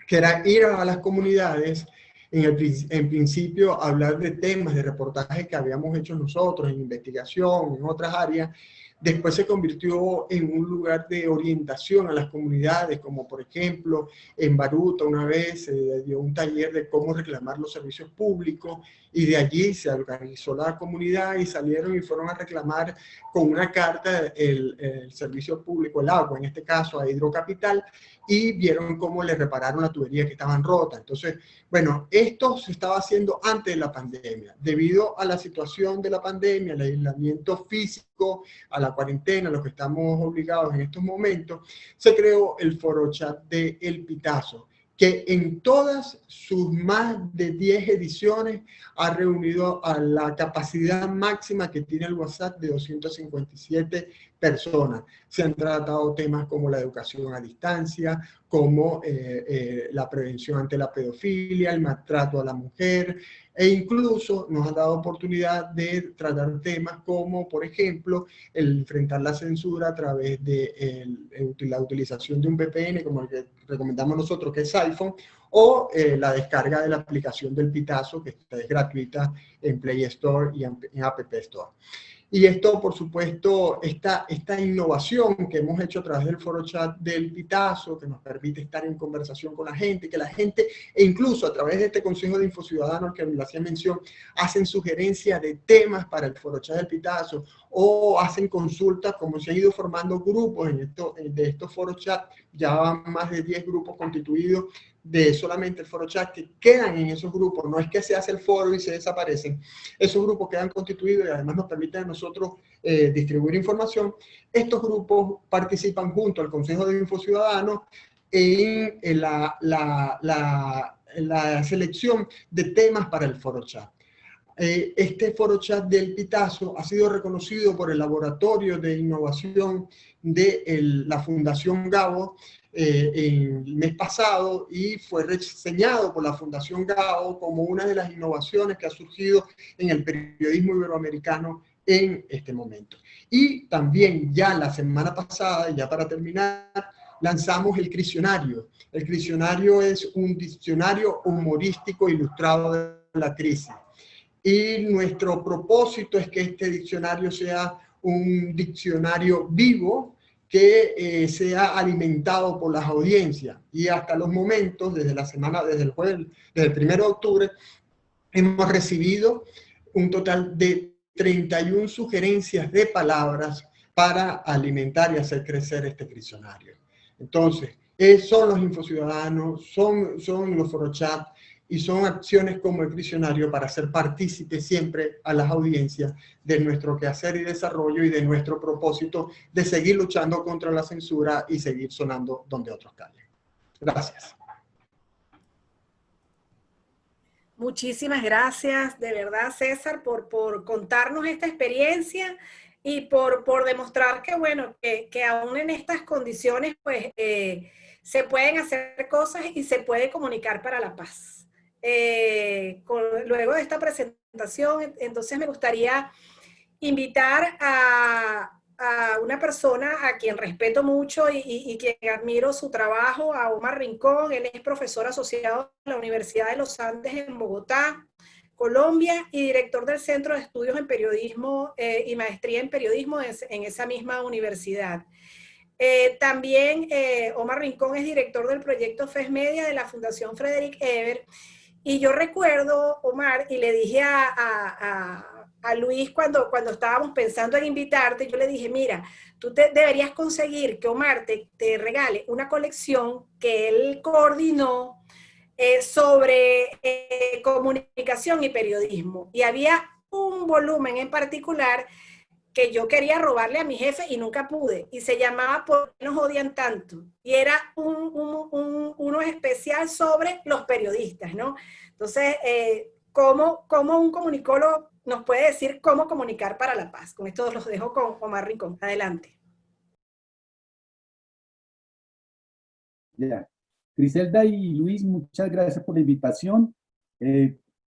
que era ir a las comunidades, en principio hablar de temas, de reportajes que habíamos hecho nosotros en investigación, en otras áreas. Después se convirtió en un lugar de orientación a las comunidades, como por ejemplo en Baruta una vez se dio un taller de cómo reclamar los servicios públicos, y de allí se organizó la comunidad y salieron y fueron a reclamar con una carta el servicio público, el agua, en este caso a Hidrocapital, y vieron cómo le repararon la tubería que estaban rotas. Entonces, bueno, esto se estaba haciendo antes de la pandemia. Debido a la situación de la pandemia, al aislamiento físico, a la cuarentena, a lo que estamos obligados en estos momentos, se creó el foro chat de El Pitazo, que en todas sus más de 10 ediciones ha reunido a la capacidad máxima que tiene el WhatsApp de 257 personas. Se han tratado temas como la educación a distancia, como la prevención ante la pedofilia, el maltrato a la mujer, e incluso nos han dado oportunidad de tratar temas como, por ejemplo, el enfrentar la censura a través de la utilización de un VPN, como el que recomendamos nosotros, que es iPhone, o la descarga de la aplicación del Pitazo, que es gratuita en Play Store y en App Store. Y esto, por supuesto, esta innovación que hemos hecho a través del foro chat del Pitazo, que nos permite estar en conversación con la gente, que la gente, e incluso a través de este Consejo de Infociudadanos que me hacía mención, hacen sugerencias de temas para el foro chat del Pitazo, o hacen consultas, como se han ido formando grupos de estos foros chat, ya van más de 10 grupos constituidos de solamente el foro chat, que quedan en esos grupos. No es que se hace el foro y se desaparecen, esos grupos quedan constituidos y además nos permiten a nosotros distribuir información. Estos grupos participan junto al Consejo de Infociudadanos en la selección de temas para el foro chat. Este foro chat del Pitazo ha sido reconocido por el Laboratorio de Innovación de la Fundación Gabo el mes pasado, y fue reseñado por la Fundación Gabo como una de las innovaciones que ha surgido en el periodismo iberoamericano en este momento. Y también ya la semana pasada, ya para terminar, lanzamos el Crisionario. El Crisionario es un diccionario humorístico ilustrado de la crisis. Y nuestro propósito es que este diccionario sea un diccionario vivo que sea alimentado por las audiencias. Y hasta los momentos, desde el 1 de octubre, hemos recibido un total de 31 sugerencias de palabras para alimentar y hacer crecer este diccionario. Entonces, son los infociudadanos, son los forochat, y son acciones como el diccionario para hacer partícipe siempre a las audiencias de nuestro quehacer y desarrollo y de nuestro propósito de seguir luchando contra la censura y seguir sonando donde otros callen. Gracias. Muchísimas gracias, de verdad, César, por contarnos esta experiencia y por demostrar que, bueno, que aún en estas condiciones, pues, se pueden hacer cosas y se puede comunicar para la paz. Luego de esta presentación, entonces me gustaría invitar a una persona a quien respeto mucho y quien admiro su trabajo, a Omar Rincón. Él es profesor asociado de la Universidad de los Andes en Bogotá, Colombia, y director del Centro de Estudios en Periodismo y Maestría en Periodismo en esa misma universidad. También Omar Rincón es director del proyecto FES Media de la Fundación Frederick Ebert. Y yo recuerdo, Omar, y le dije a Luis cuando estábamos pensando en invitarte, yo le dije, mira, tú deberías conseguir que Omar te regale una colección que él coordinó sobre comunicación y periodismo. Y había un volumen en particular que yo quería robarle a mi jefe y nunca pude, y se llamaba ¿Por qué nos odian tanto? Y era uno especial sobre los periodistas, ¿no? Entonces, ¿cómo un comunicólogo nos puede decir cómo comunicar para la paz? Con esto los dejo con Omar Rincón. Adelante. Ya. Griselda y Luis, muchas gracias por la invitación.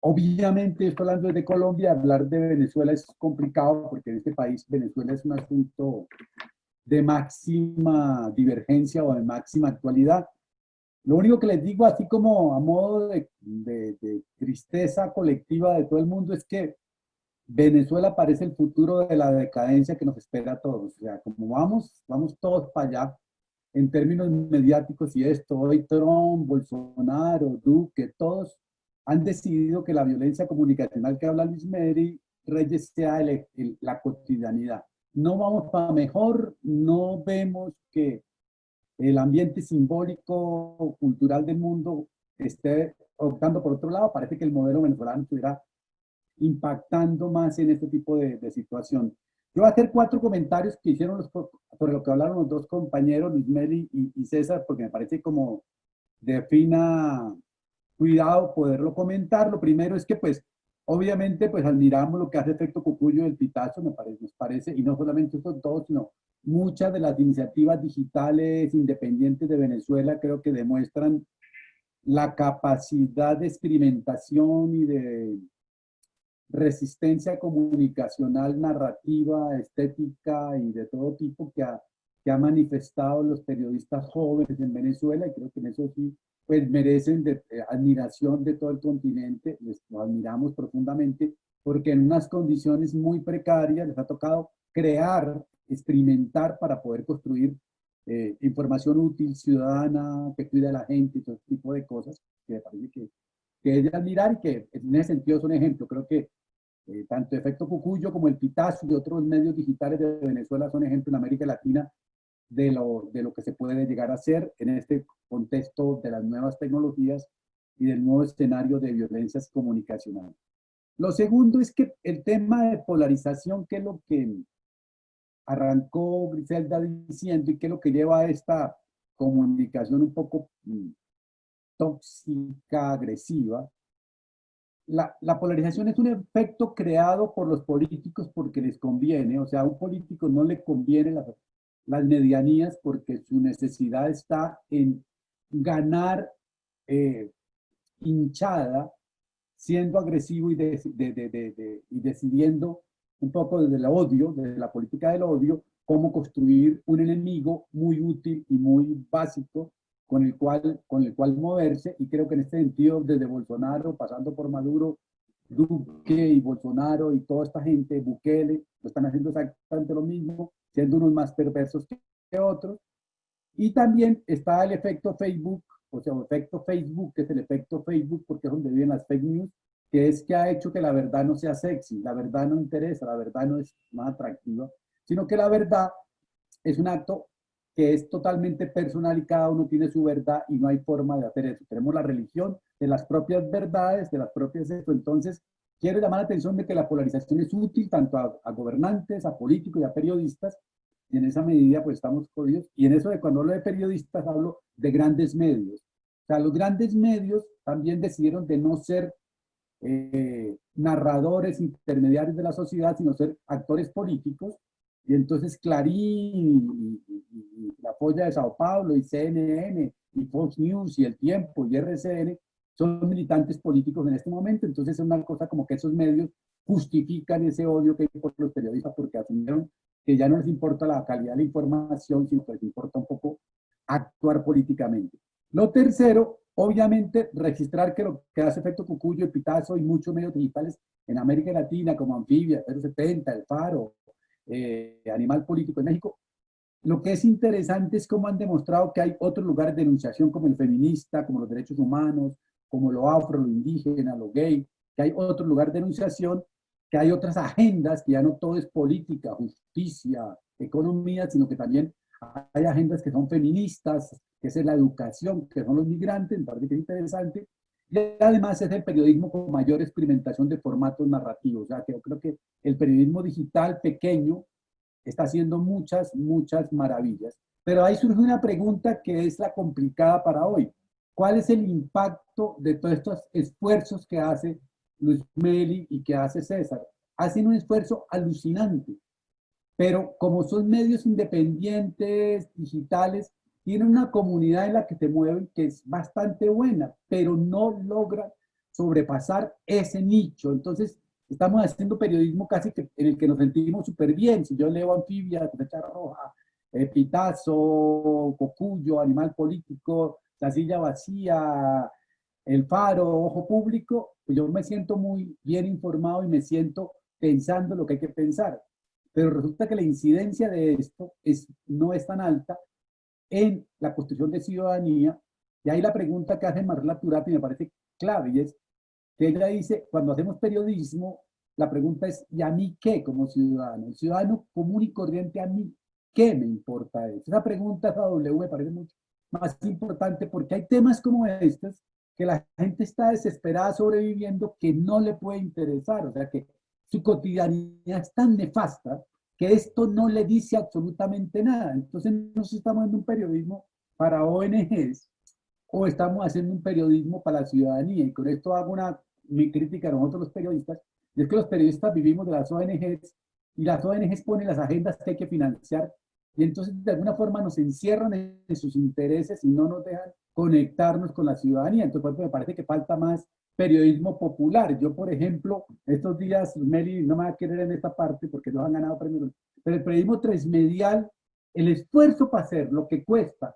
Obviamente, estoy hablando de Colombia, hablar de Venezuela es complicado porque en este país Venezuela es un asunto de máxima divergencia o de máxima actualidad. Lo único que les digo, así como a modo de tristeza colectiva de todo el mundo, es que Venezuela parece el futuro de la decadencia que nos espera a todos. O sea, como vamos todos para allá en términos mediáticos y esto, hoy Trump, Bolsonaro, Duque, todos han decidido que la violencia comunicacional que habla Luis Meri Reyes sea la cotidianidad. No vamos para mejor, no vemos que el ambiente simbólico, cultural del mundo esté optando por otro lado. Parece que el modelo venezolano estuviera impactando más en este tipo de situación. Yo voy a hacer 4 comentarios que hicieron sobre lo que hablaron los dos compañeros, Luis Meri y César, porque me parece como de fina cuidado poderlo comentar. Lo primero es que, pues, obviamente, pues, admiramos lo que hace Efecto Cucuyo del Pitazo, nos parece, y no solamente estos dos, sino muchas de las iniciativas digitales independientes de Venezuela creo que demuestran la capacidad de experimentación y de resistencia comunicacional, narrativa, estética y de todo tipo que ha manifestado los periodistas jóvenes en Venezuela, y creo que en eso sí pues merecen admiración de todo el continente. Les admiramos profundamente porque en unas condiciones muy precarias les ha tocado crear, experimentar para poder construir información útil, ciudadana, que cuida a la gente y todo ese tipo de cosas que me parece que es de admirar y que en ese sentido son ejemplos. Creo que tanto Efecto Cucuyo como el Pitazo y otros medios digitales de Venezuela son ejemplos en América Latina de lo que se puede llegar a hacer en este contexto de las nuevas tecnologías y del nuevo escenario de violencias comunicacionales. Lo segundo es que el tema de polarización, que es lo que arrancó Griselda diciendo y que es lo que lleva a esta comunicación un poco tóxica, agresiva. La polarización es un efecto creado por los políticos porque les conviene, o sea, a un político no le conviene las medianías porque su necesidad está en ganar hinchada, siendo agresivo y decidiendo un poco desde el odio, desde la política del odio, cómo construir un enemigo muy útil y muy básico con el cual moverse, y creo que en este sentido, desde Bolsonaro, pasando por Maduro, Duque y Bolsonaro y toda esta gente, Bukele, lo están haciendo exactamente lo mismo, siendo unos más perversos que otros. Y también está el efecto Facebook, o sea, el efecto Facebook, que es el efecto Facebook porque es donde viven las fake news, que es que ha hecho que la verdad no sea sexy, la verdad no interesa, la verdad no es más atractiva, sino que la verdad es un acto que es totalmente personal y cada uno tiene su verdad y no hay forma de hacer eso. Tenemos la religión de las propias verdades, de las propias... Entonces, quiero llamar la atención de que la polarización es útil tanto a gobernantes, a políticos y a periodistas, y en esa medida pues estamos jodidos. Y en eso de cuando hablo de periodistas hablo de grandes medios. O sea, los grandes medios también decidieron de no ser narradores intermediarios de la sociedad, sino ser actores políticos. Y entonces Clarín y La Folla de Sao Paulo y CNN y Fox News y El Tiempo y RCN son militantes políticos en este momento. Entonces es una cosa como que esos medios justifican ese odio que hay por los periodistas porque asumieron que ya no les importa la calidad de la información, sino que les importa un poco actuar políticamente. Lo tercero, obviamente, registrar que lo que hace Efecto Cucuyo, Pitazo y muchos medios digitales en América Latina, como Anfibia, 070, El Faro, Animal Político en México, lo que es interesante es cómo han demostrado que hay otros lugares de denunciación como el feminista, como los derechos humanos, como lo afro, lo indígena, lo gay, que hay otro lugar de denunciación, que hay otras agendas, que ya no todo es política, justicia, economía, sino que también hay agendas que son feministas, que es la educación, que son los migrantes, me parece que es interesante, y además es el periodismo con mayor experimentación de formatos narrativos. O sea, que yo creo que el periodismo digital pequeño está haciendo muchas maravillas. Pero ahí surge una pregunta que es la complicada para hoy. ¿Cuál es el impacto de todos estos esfuerzos que hace Luis Meli y que hace César? Hacen un esfuerzo alucinante, pero como son medios independientes, digitales, tienen una comunidad en la que se mueven que es bastante buena, pero no logran sobrepasar ese nicho. Entonces, estamos haciendo periodismo casi que en el que nos sentimos súper bien. Si yo leo Anfibia, Cosecha Roja, Pitazo, Cocuyo, Animal Político, La Silla Vacía, El Faro, Ojo Público, pues yo me siento muy bien informado y me siento pensando lo que hay que pensar. Pero resulta que la incidencia de esto no es tan alta en la construcción de ciudadanía. Y ahí la pregunta que hace Marla Turati me parece clave, y es que ella dice, cuando hacemos periodismo, la pregunta es, ¿y a mí qué como ciudadano? El ciudadano común y corriente, ¿a mí qué me importa eso? Esa pregunta, esa W, me parece mucho más importante porque hay temas como estos que la gente está desesperada sobreviviendo que no le puede interesar. O sea, que su cotidianidad es tan nefasta que esto no le dice absolutamente nada. Entonces, no sé si estamos en un periodismo para ONGs o estamos haciendo un periodismo para la ciudadanía. Y con esto hago mi crítica a nosotros los periodistas, y es que los periodistas vivimos de las ONGs y las ONGs ponen las agendas que hay que financiar y entonces de alguna forma nos encierran en sus intereses y no nos dejan conectarnos con la ciudadanía. Entonces, por ejemplo, me parece que falta más periodismo popular. Yo, por ejemplo, estos días, Meli no me va a querer en esta parte porque no han ganado premios, pero el periodismo transmedial, el esfuerzo para hacer lo que cuesta,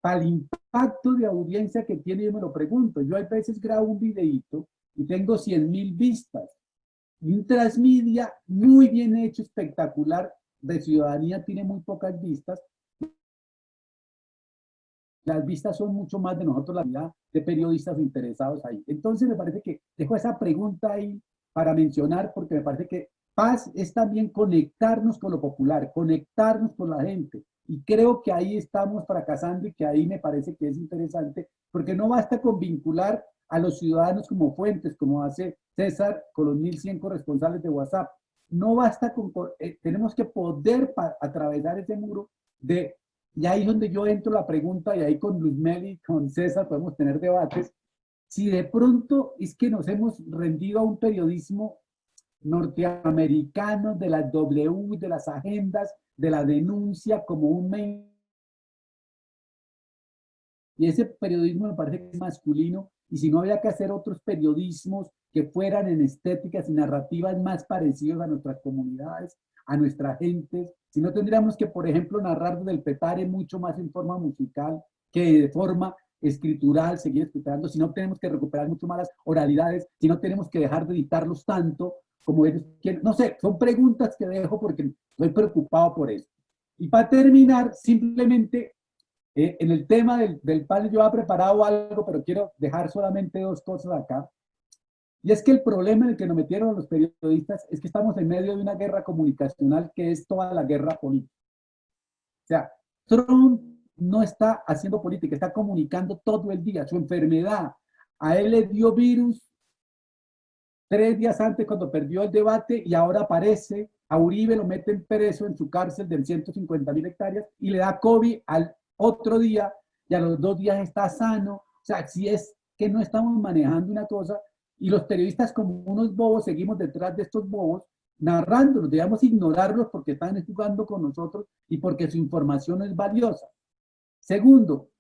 para el impacto de audiencia que tiene, yo me lo pregunto. Yo a veces grabo un videíto y tengo 100.000 vistas. Y un transmedia muy bien hecho, espectacular, de ciudadanía, tiene muy pocas vistas. Las vistas son mucho más de nosotros, la vida de periodistas interesados ahí. Entonces me parece que dejo esa pregunta ahí para mencionar, porque me parece que paz es también conectarnos con lo popular, conectarnos con la gente. Y creo que ahí estamos fracasando y que ahí me parece que es interesante, porque no basta con vincular a los ciudadanos como fuentes, como hace César con los 1.100 corresponsales de WhatsApp. No basta con, tenemos que poder atravesar ese muro de y ahí es donde yo entro la pregunta, y ahí con Luzmeli y con César podemos tener debates, si de pronto es que nos hemos rendido a un periodismo norteamericano de las W, de las agendas, de la denuncia como un main. Y ese periodismo me parece que es masculino, y si no había que hacer otros periodismos que fueran en estéticas y narrativas más parecidos a nuestras comunidades, a nuestra gente, si no tendríamos que, por ejemplo, narrar desde el Petare mucho más en forma musical que de forma escritural, seguir escuchando, si no tenemos que recuperar mucho más las oralidades, si no tenemos que dejar de editarlos tanto como ellos quieren. No sé, son preguntas que dejo porque estoy preocupado por eso. Y para terminar, simplemente en el tema del panel yo había preparado algo, pero quiero dejar solamente dos cosas acá. Y es que el problema en el que nos metieron los periodistas es que estamos en medio de una guerra comunicacional que es toda la guerra política. O sea, Trump no está haciendo política, está comunicando todo el día su enfermedad. A él le dio virus 3 días antes cuando perdió el debate, y ahora aparece, a Uribe lo meten preso en su cárcel de 150.000 hectáreas y le da COVID al otro día, y a los 2 días está sano. O sea, si es que no estamos manejando una cosa, y los periodistas como unos bobos seguimos detrás de estos bobos narrándolos, debemos ignorarlos porque están jugando con nosotros y porque su información es valiosa. Segundo,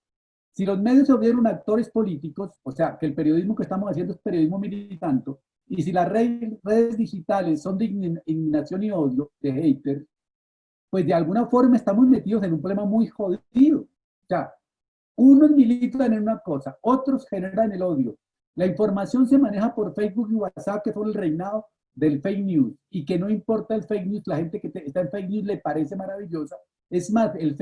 si los medios se volvieron actores políticos, o sea, que el periodismo que estamos haciendo es periodismo militante, y si las redes digitales son de indignación y odio, de haters, pues de alguna forma estamos metidos en un problema muy jodido. O sea, unos militan en una cosa, otros generan el odio. La información se maneja por Facebook y WhatsApp, que son el reinado del fake news, y que no importa el fake news, la gente que está en fake news le parece maravillosa. Es más, el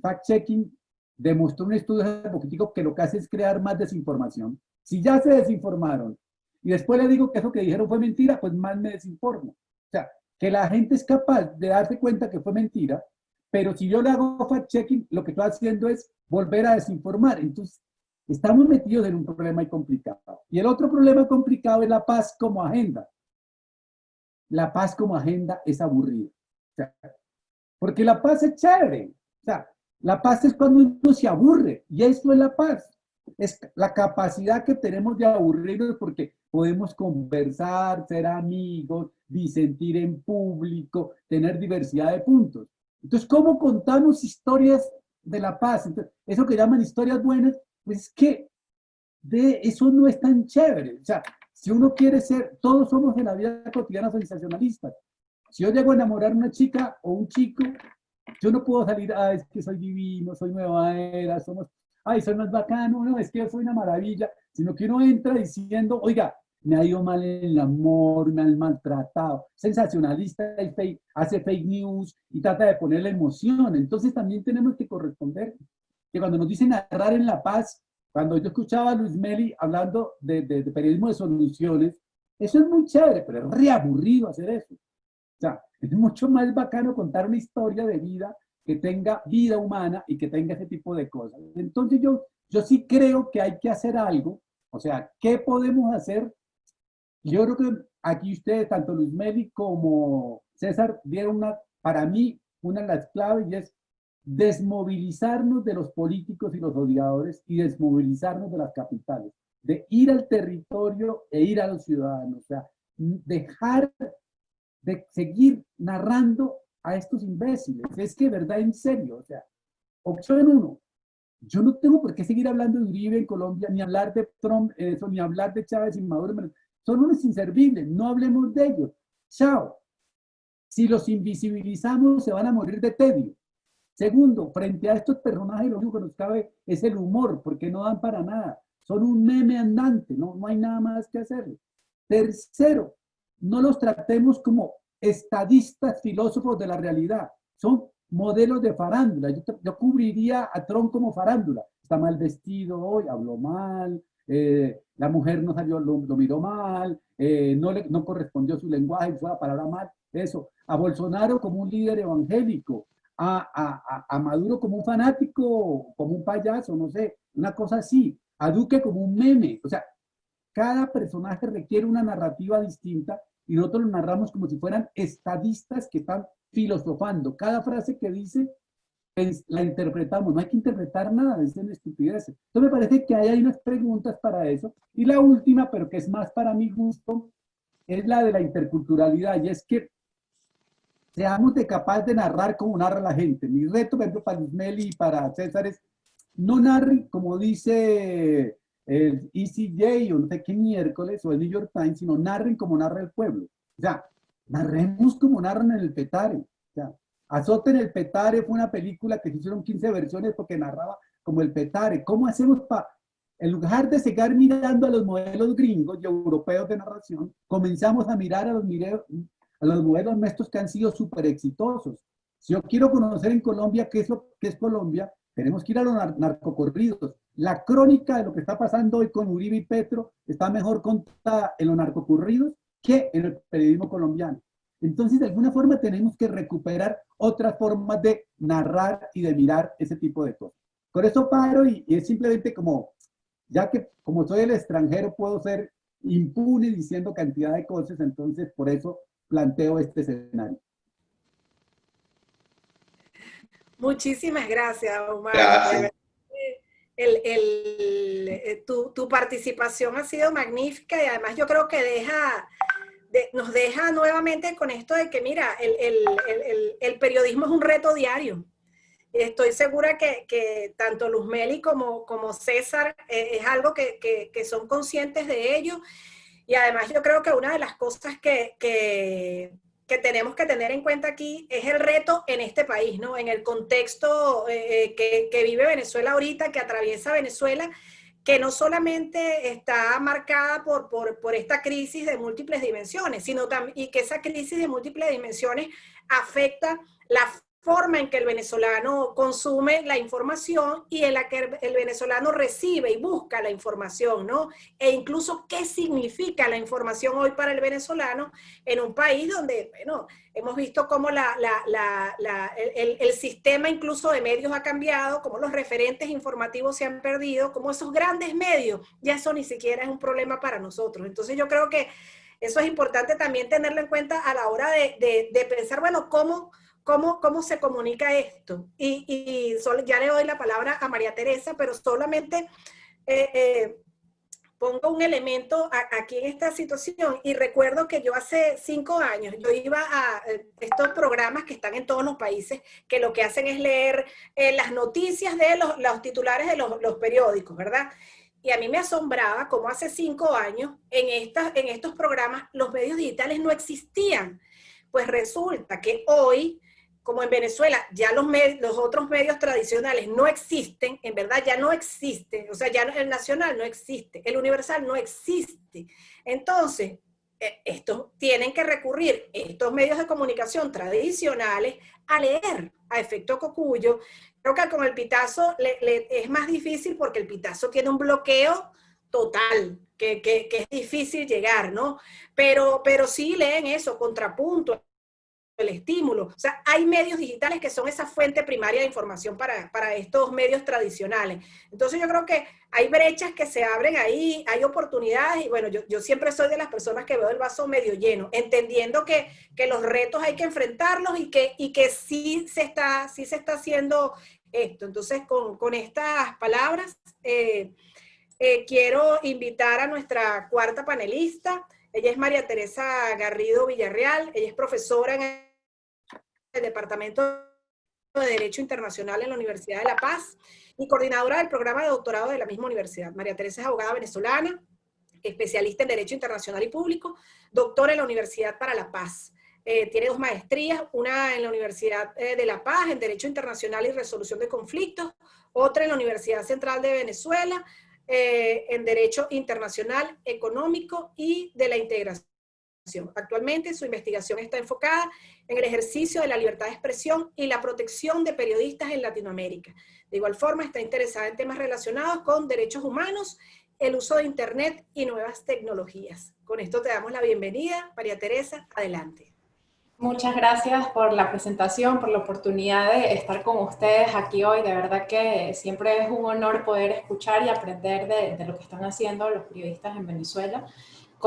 fact-checking demostró un estudio hace poquitico que lo que hace es crear más desinformación. Si ya se desinformaron y después le digo que eso que dijeron fue mentira, pues más me desinformo. O sea, que la gente es capaz de darse cuenta que fue mentira, pero si yo le hago fact-checking, lo que estoy haciendo es volver a desinformar. Entonces, estamos metidos en un problema muy complicado. Y el otro problema complicado es la paz como agenda. La paz como agenda es aburrida. O sea, porque la paz es chévere. O sea, la paz es cuando uno se aburre, y eso es la paz. Es la capacidad que tenemos de aburrirnos porque podemos conversar, ser amigos, disentir en público, tener diversidad de puntos. Entonces, ¿cómo contamos historias de la paz? Entonces, eso que llaman historias buenas, pues es que de eso no es tan chévere. O sea, si uno quiere ser, todos somos en la vida cotidiana sensacionalistas. Si yo llego a enamorar a una chica o un chico, yo no puedo salir, es que soy divino, soy nueva era, somos, soy más bacano, no, es que yo soy una maravilla, sino que uno entra diciendo, oiga, me ha ido mal en el amor, me han maltratado, sensacionalista, hace fake news y trata de ponerle emoción. Entonces también tenemos que corresponder, que cuando nos dicen narrar en la paz, cuando yo escuchaba a Luzmeli hablando de periodismo de soluciones, eso es muy chévere, pero es re aburrido hacer eso. O sea, es mucho más bacano contar una historia de vida que tenga vida humana y que tenga ese tipo de cosas. Entonces yo sí creo que hay que hacer algo. O sea, ¿qué podemos hacer? Yo creo que aquí ustedes, tanto Luzmeli como César, dieron para mí una de las claves, y es desmovilizarnos de los políticos y los odiadores y desmovilizarnos de las capitales, de ir al territorio e ir a los ciudadanos. O sea, dejar de seguir narrando a estos imbéciles. Es que, verdad, en serio, o sea, opción 1, yo no tengo por qué seguir hablando de Uribe en Colombia, ni hablar de Trump, ni hablar de Chávez y Maduro. Son unos inservibles, no hablemos de ellos. Chao. Si los invisibilizamos, se van a morir de tedio. Segundo, frente a estos personajes, lo único que nos cabe es el humor, porque no dan para nada. Son un meme andante, no hay nada más que hacer. Tercero, no los tratemos como estadistas filósofos de la realidad. Son modelos de farándula. Yo cubriría a Trump como farándula. Está mal vestido hoy, habló mal, la mujer no salió, lo miró mal, no correspondió su lenguaje, usó la palabra mal. Eso. A Bolsonaro como un líder evangélico. A Maduro como un fanático, como un payaso, no sé, una cosa así. A Duque como un meme. O sea, cada personaje requiere una narrativa distinta y nosotros lo narramos como si fueran estadistas que están filosofando. Cada frase que dice la interpretamos. No hay que interpretar nada, es una estupidez. Entonces me parece que hay unas preguntas para eso. Y la última, pero que es más para mi gusto, es la de la interculturalidad, y es que seamos capaces de narrar como narra la gente. Mi reto, por ejemplo, para Luzmeli y para César es no narren como dice el ECJ o no sé qué miércoles o el New York Times, sino narren como narra el pueblo. O sea, narremos como narran en el Petare. O sea, Azote en el Petare fue una película que se hicieron 15 versiones porque narraba como el Petare. ¿Cómo hacemos para, en lugar de seguir mirando a los modelos gringos y europeos de narración, comenzamos a mirar a los modelos nuestros que han sido súper exitosos? Si yo quiero conocer en Colombia qué es Colombia, tenemos que ir a los narcocorridos. La crónica de lo que está pasando hoy con Uribe y Petro está mejor contada en los narcocorridos que en el periodismo colombiano. Entonces, de alguna forma tenemos que recuperar otras formas de narrar y de mirar ese tipo de cosas. Con eso paro y es simplemente como, ya que como soy el extranjero puedo ser impune diciendo cantidad de cosas, entonces por eso planteo este escenario. Muchísimas gracias, Omar. Gracias. Tu participación ha sido magnífica y además yo creo que nos deja nuevamente con esto de que, mira, el periodismo es un reto diario. Estoy segura que tanto Luzmeli como César es algo que son conscientes de ello. Y además yo creo que una de las cosas que tenemos que tener en cuenta aquí es el reto en este país, ¿no? En el contexto que vive Venezuela ahorita, que atraviesa Venezuela, que no solamente está marcada por esta crisis de múltiples dimensiones, sino también, y que esa crisis de múltiples dimensiones afecta la forma en que el venezolano consume la información y en la que el venezolano recibe y busca la información, ¿no? E incluso qué significa la información hoy para el venezolano en un país donde, bueno, hemos visto cómo el sistema incluso de medios ha cambiado, cómo los referentes informativos se han perdido, cómo esos grandes medios, ya eso ni siquiera es un problema para nosotros. Entonces yo creo que eso es importante también tenerlo en cuenta a la hora de pensar, bueno, ¿cómo se comunica esto? Y ya le doy la palabra a María Teresa, pero solamente pongo un elemento aquí en esta situación. Y recuerdo que yo hace 5 años, yo iba a estos programas que están en todos los países, que lo que hacen es leer las noticias de los titulares de los periódicos, ¿verdad? Y a mí me asombraba cómo hace 5 años en estos programas los medios digitales no existían. Pues resulta que hoy, como en Venezuela ya los otros medios tradicionales no existen, en verdad ya no existen, o sea, ya el nacional no existe, el universal no existe. Entonces, estos tienen que recurrir, estos medios de comunicación tradicionales, a leer a Efecto Cocuyo. Creo que con el Pitazo es más difícil porque el Pitazo tiene un bloqueo total, que es difícil llegar, ¿no? Pero sí leen eso, Contrapunto, el estímulo. O sea, hay medios digitales que son esa fuente primaria de información para estos medios tradicionales. Entonces yo creo que hay brechas que se abren ahí, hay oportunidades, y bueno, yo siempre soy de las personas que veo el vaso medio lleno, entendiendo que los retos hay que enfrentarlos y que sí se está haciendo esto. Entonces, con estas palabras, quiero invitar a nuestra cuarta panelista. Ella es María Teresa Garrido Villarreal, ella es profesora en el Departamento de Derecho Internacional en la Universidad de La Paz y coordinadora del programa de doctorado de la misma universidad. María Teresa es abogada venezolana, especialista en Derecho Internacional y Público, doctora en la Universidad para La Paz. Tiene 2 maestrías, una en la Universidad de La Paz en Derecho Internacional y Resolución de Conflictos, otra en la Universidad Central de Venezuela, en Derecho Internacional, Económico y de la Integración. Actualmente su investigación está enfocada en el ejercicio de la libertad de expresión y la protección de periodistas en Latinoamérica. De igual forma está interesada en temas relacionados con derechos humanos, el uso de Internet y nuevas tecnologías. Con esto te damos la bienvenida. María Teresa, adelante. Muchas gracias por la presentación, por la oportunidad de estar con ustedes aquí hoy. De verdad que siempre es un honor poder escuchar y aprender de lo que están haciendo los periodistas en Venezuela.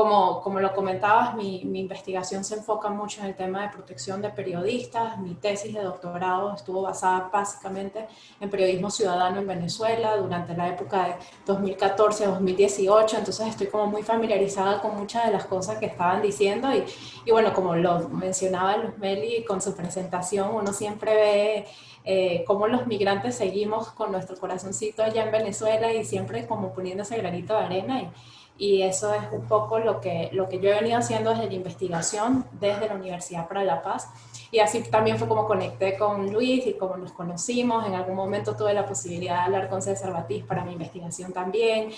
como lo comentabas, mi investigación se enfoca mucho en el tema de protección de periodistas. Mi tesis de doctorado estuvo basada básicamente en periodismo ciudadano en Venezuela durante la época de 2014 a 2018, entonces estoy como muy familiarizada con muchas de las cosas que estaban diciendo y bueno, como lo mencionaba Luzmeli con su presentación, uno siempre ve cómo los migrantes seguimos con nuestro corazoncito allá en Venezuela y siempre como poniendo ese granito de arena y eso es un poco lo que yo he venido haciendo desde la investigación, desde la Universidad para la Paz. Y así también fue como conecté con Luis y como nos conocimos. En algún momento tuve la posibilidad de hablar con César Batiz para mi investigación también,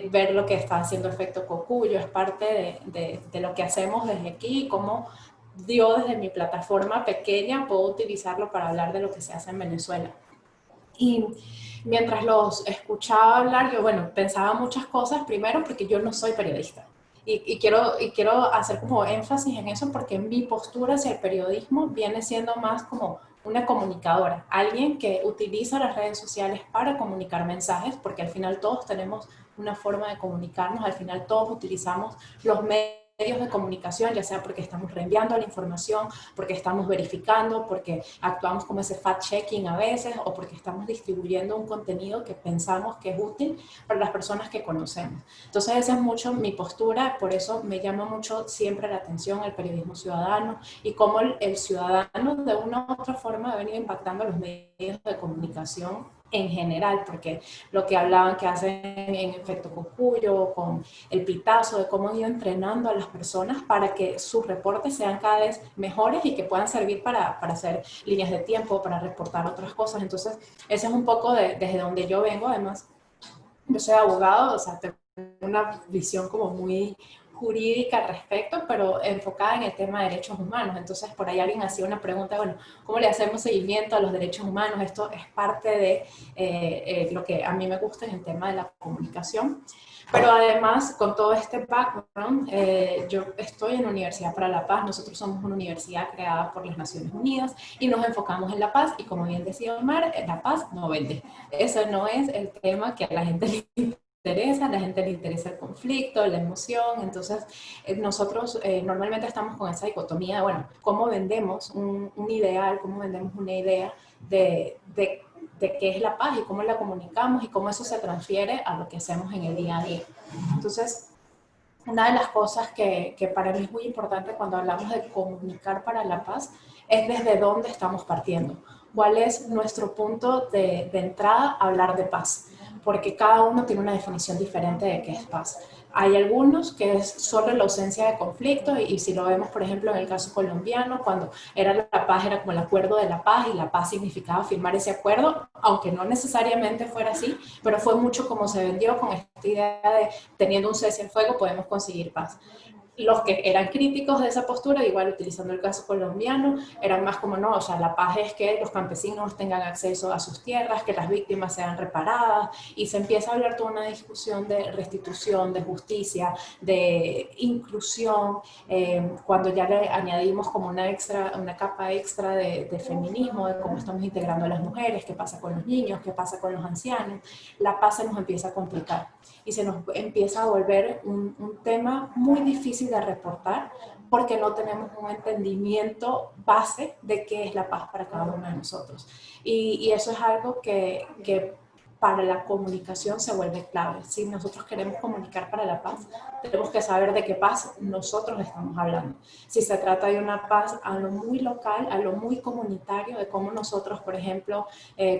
ver lo que está haciendo Efecto Cocuyo, es parte de lo que hacemos desde aquí y cómo yo desde mi plataforma pequeña puedo utilizarlo para hablar de lo que se hace en Venezuela. Y mientras los escuchaba hablar, yo, bueno, pensaba muchas cosas, primero porque yo no soy periodista. Y quiero hacer como énfasis en eso porque mi postura hacia el periodismo viene siendo más como una comunicadora, alguien que utiliza las redes sociales para comunicar mensajes, porque al final todos tenemos una forma de comunicarnos, al final todos utilizamos los medios de comunicación, ya sea porque estamos reenviando la información, porque estamos verificando, porque actuamos como ese fact-checking a veces, o porque estamos distribuyendo un contenido que pensamos que es útil para las personas que conocemos. Entonces esa es mucho mi postura, por eso me llama mucho siempre la atención el periodismo ciudadano y cómo el ciudadano de una u otra forma ha venido impactando los medios de comunicación en general, porque lo que hablaban que hacen en Efecto Cocuyo, con el Pitazo, de cómo han ido entrenando a las personas para que sus reportes sean cada vez mejores y que puedan servir para hacer líneas de tiempo, para reportar otras cosas. Entonces, ese es un poco desde donde yo vengo. Además, yo soy abogado, o sea, tengo una visión como muy jurídica al respecto, pero enfocada en el tema de derechos humanos. Entonces, por ahí alguien hacía una pregunta, bueno, ¿cómo le hacemos seguimiento a los derechos humanos? Esto es parte de lo que a mí me gusta en el tema de la comunicación. Pero además, con todo este background, yo estoy en la Universidad para la Paz. Nosotros somos una universidad creada por las Naciones Unidas y nos enfocamos en la paz. Y como bien decía Omar, la paz no vende. Eso no es el tema que a la gente le interesa, a la gente le interesa el conflicto, la emoción. Entonces, nosotros normalmente estamos con esa dicotomía de, bueno, ¿cómo vendemos un ideal, cómo vendemos una idea de qué es la paz y cómo la comunicamos y cómo eso se transfiere a lo que hacemos en el día a día? Entonces, una de las cosas que para mí es muy importante cuando hablamos de comunicar para la paz es desde dónde estamos partiendo. ¿Cuál es nuestro punto de entrada a hablar de paz? Porque cada uno tiene una definición diferente de qué es paz. Hay algunos que es solo la ausencia de conflicto y si lo vemos, por ejemplo, en el caso colombiano, cuando era la paz, era como el acuerdo de la paz y la paz significaba firmar ese acuerdo, aunque no necesariamente fuera así, pero fue mucho como se vendió con esta idea de teniendo un cese al fuego podemos conseguir paz. Los que eran críticos de esa postura, igual utilizando el caso colombiano, eran más como no, o sea, la paz es que los campesinos tengan acceso a sus tierras, que las víctimas sean reparadas, y se empieza a hablar toda una discusión de restitución, de justicia, de inclusión, cuando ya le añadimos como una capa extra de feminismo, de cómo estamos integrando a las mujeres, qué pasa con los niños, qué pasa con los ancianos, la paz se nos empieza a complicar y se nos empieza a volver un tema muy difícil de reportar porque no tenemos un entendimiento base de qué es la paz para cada uno de nosotros. Y eso es algo que para la comunicación se vuelve clave. Si nosotros queremos comunicar para la paz, tenemos que saber de qué paz nosotros estamos hablando. Si se trata de una paz a lo muy local, a lo muy comunitario, de cómo nosotros, por ejemplo,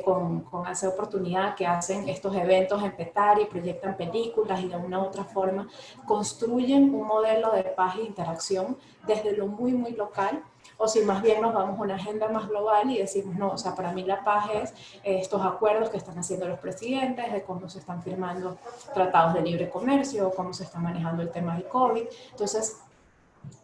con Hace Oportunidad, que hacen estos eventos en Petare y proyectan películas y de una u otra forma construyen un modelo de paz e interacción desde lo muy, muy local, o si más bien nos vamos a una agenda más global y decimos, no, o sea, para mí la paz es estos acuerdos que están haciendo los presidentes, de cómo se están firmando tratados de libre comercio, cómo se está manejando el tema del COVID. Entonces,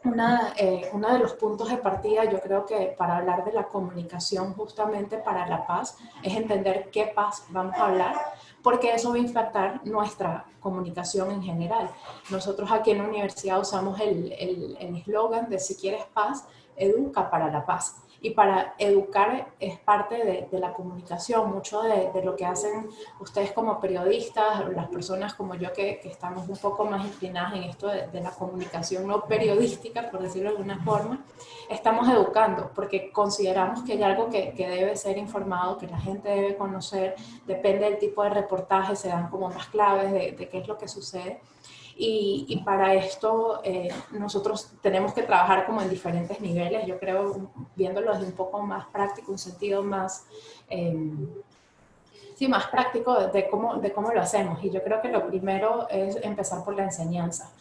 uno de los puntos de partida, yo creo que para hablar de la comunicación justamente para la paz, es entender qué paz vamos a hablar, porque eso va a impactar nuestra comunicación en general. Nosotros aquí en la universidad usamos el eslogan de si quieres paz, educa para la paz. Y para educar es parte de la comunicación, mucho de lo que hacen ustedes como periodistas, las personas como yo que estamos un poco más inclinadas en esto de la comunicación no periodística, por decirlo de alguna forma, estamos educando, porque consideramos que hay algo que debe ser informado, que la gente debe conocer, depende del tipo de reportaje, se dan como más claves de qué es lo que sucede. Y para esto nosotros tenemos que trabajar como en diferentes niveles, yo creo, viéndolo desde un poco más práctico, un sentido más, sí, más práctico de cómo lo hacemos. Y yo creo que lo primero es empezar por la enseñanza.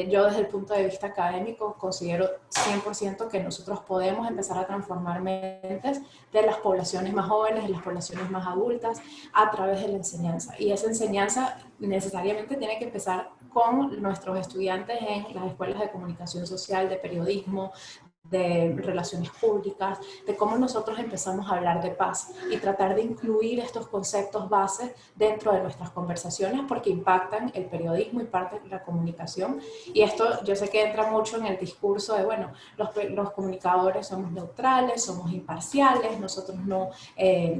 Yo desde el punto de vista académico considero 100% que nosotros podemos empezar a transformar mentes de las poblaciones más jóvenes, de las poblaciones más adultas, a través de la enseñanza. Y esa enseñanza necesariamente tiene que empezar con nuestros estudiantes en las escuelas de comunicación social, de periodismo, de relaciones públicas, de cómo nosotros empezamos a hablar de paz y tratar de incluir estos conceptos bases dentro de nuestras conversaciones porque impactan el periodismo, impactan la comunicación. Y esto yo sé que entra mucho en el discurso de, bueno, los comunicadores somos neutrales, somos imparciales, nosotros no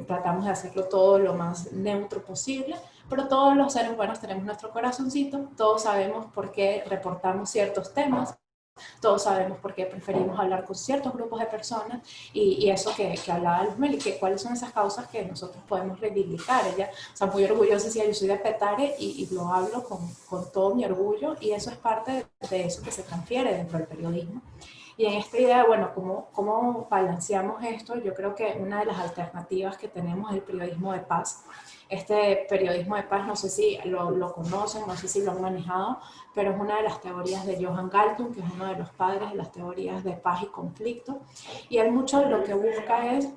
tratamos de hacerlo todo lo más neutro posible, pero todos los seres humanos tenemos nuestro corazoncito, todos sabemos por qué reportamos ciertos temas, todos sabemos por qué preferimos hablar con ciertos grupos de personas y eso que hablaba Luzmeli, que cuáles son esas causas que nosotros podemos reivindicar. Ella, o sea, muy orgullosa, decía, yo soy de Petare y lo hablo con todo mi orgullo y eso es parte de eso que se transfiere dentro del periodismo. Y en esta idea, bueno, ¿cómo balanceamos esto? Yo creo que una de las alternativas que tenemos es el periodismo de paz. Este periodismo de paz, no sé si lo conocen, no sé si lo han manejado, pero es una de las teorías de Johan Galtung, que es uno de los padres de las teorías de paz y conflicto. Y él mucho lo que busca es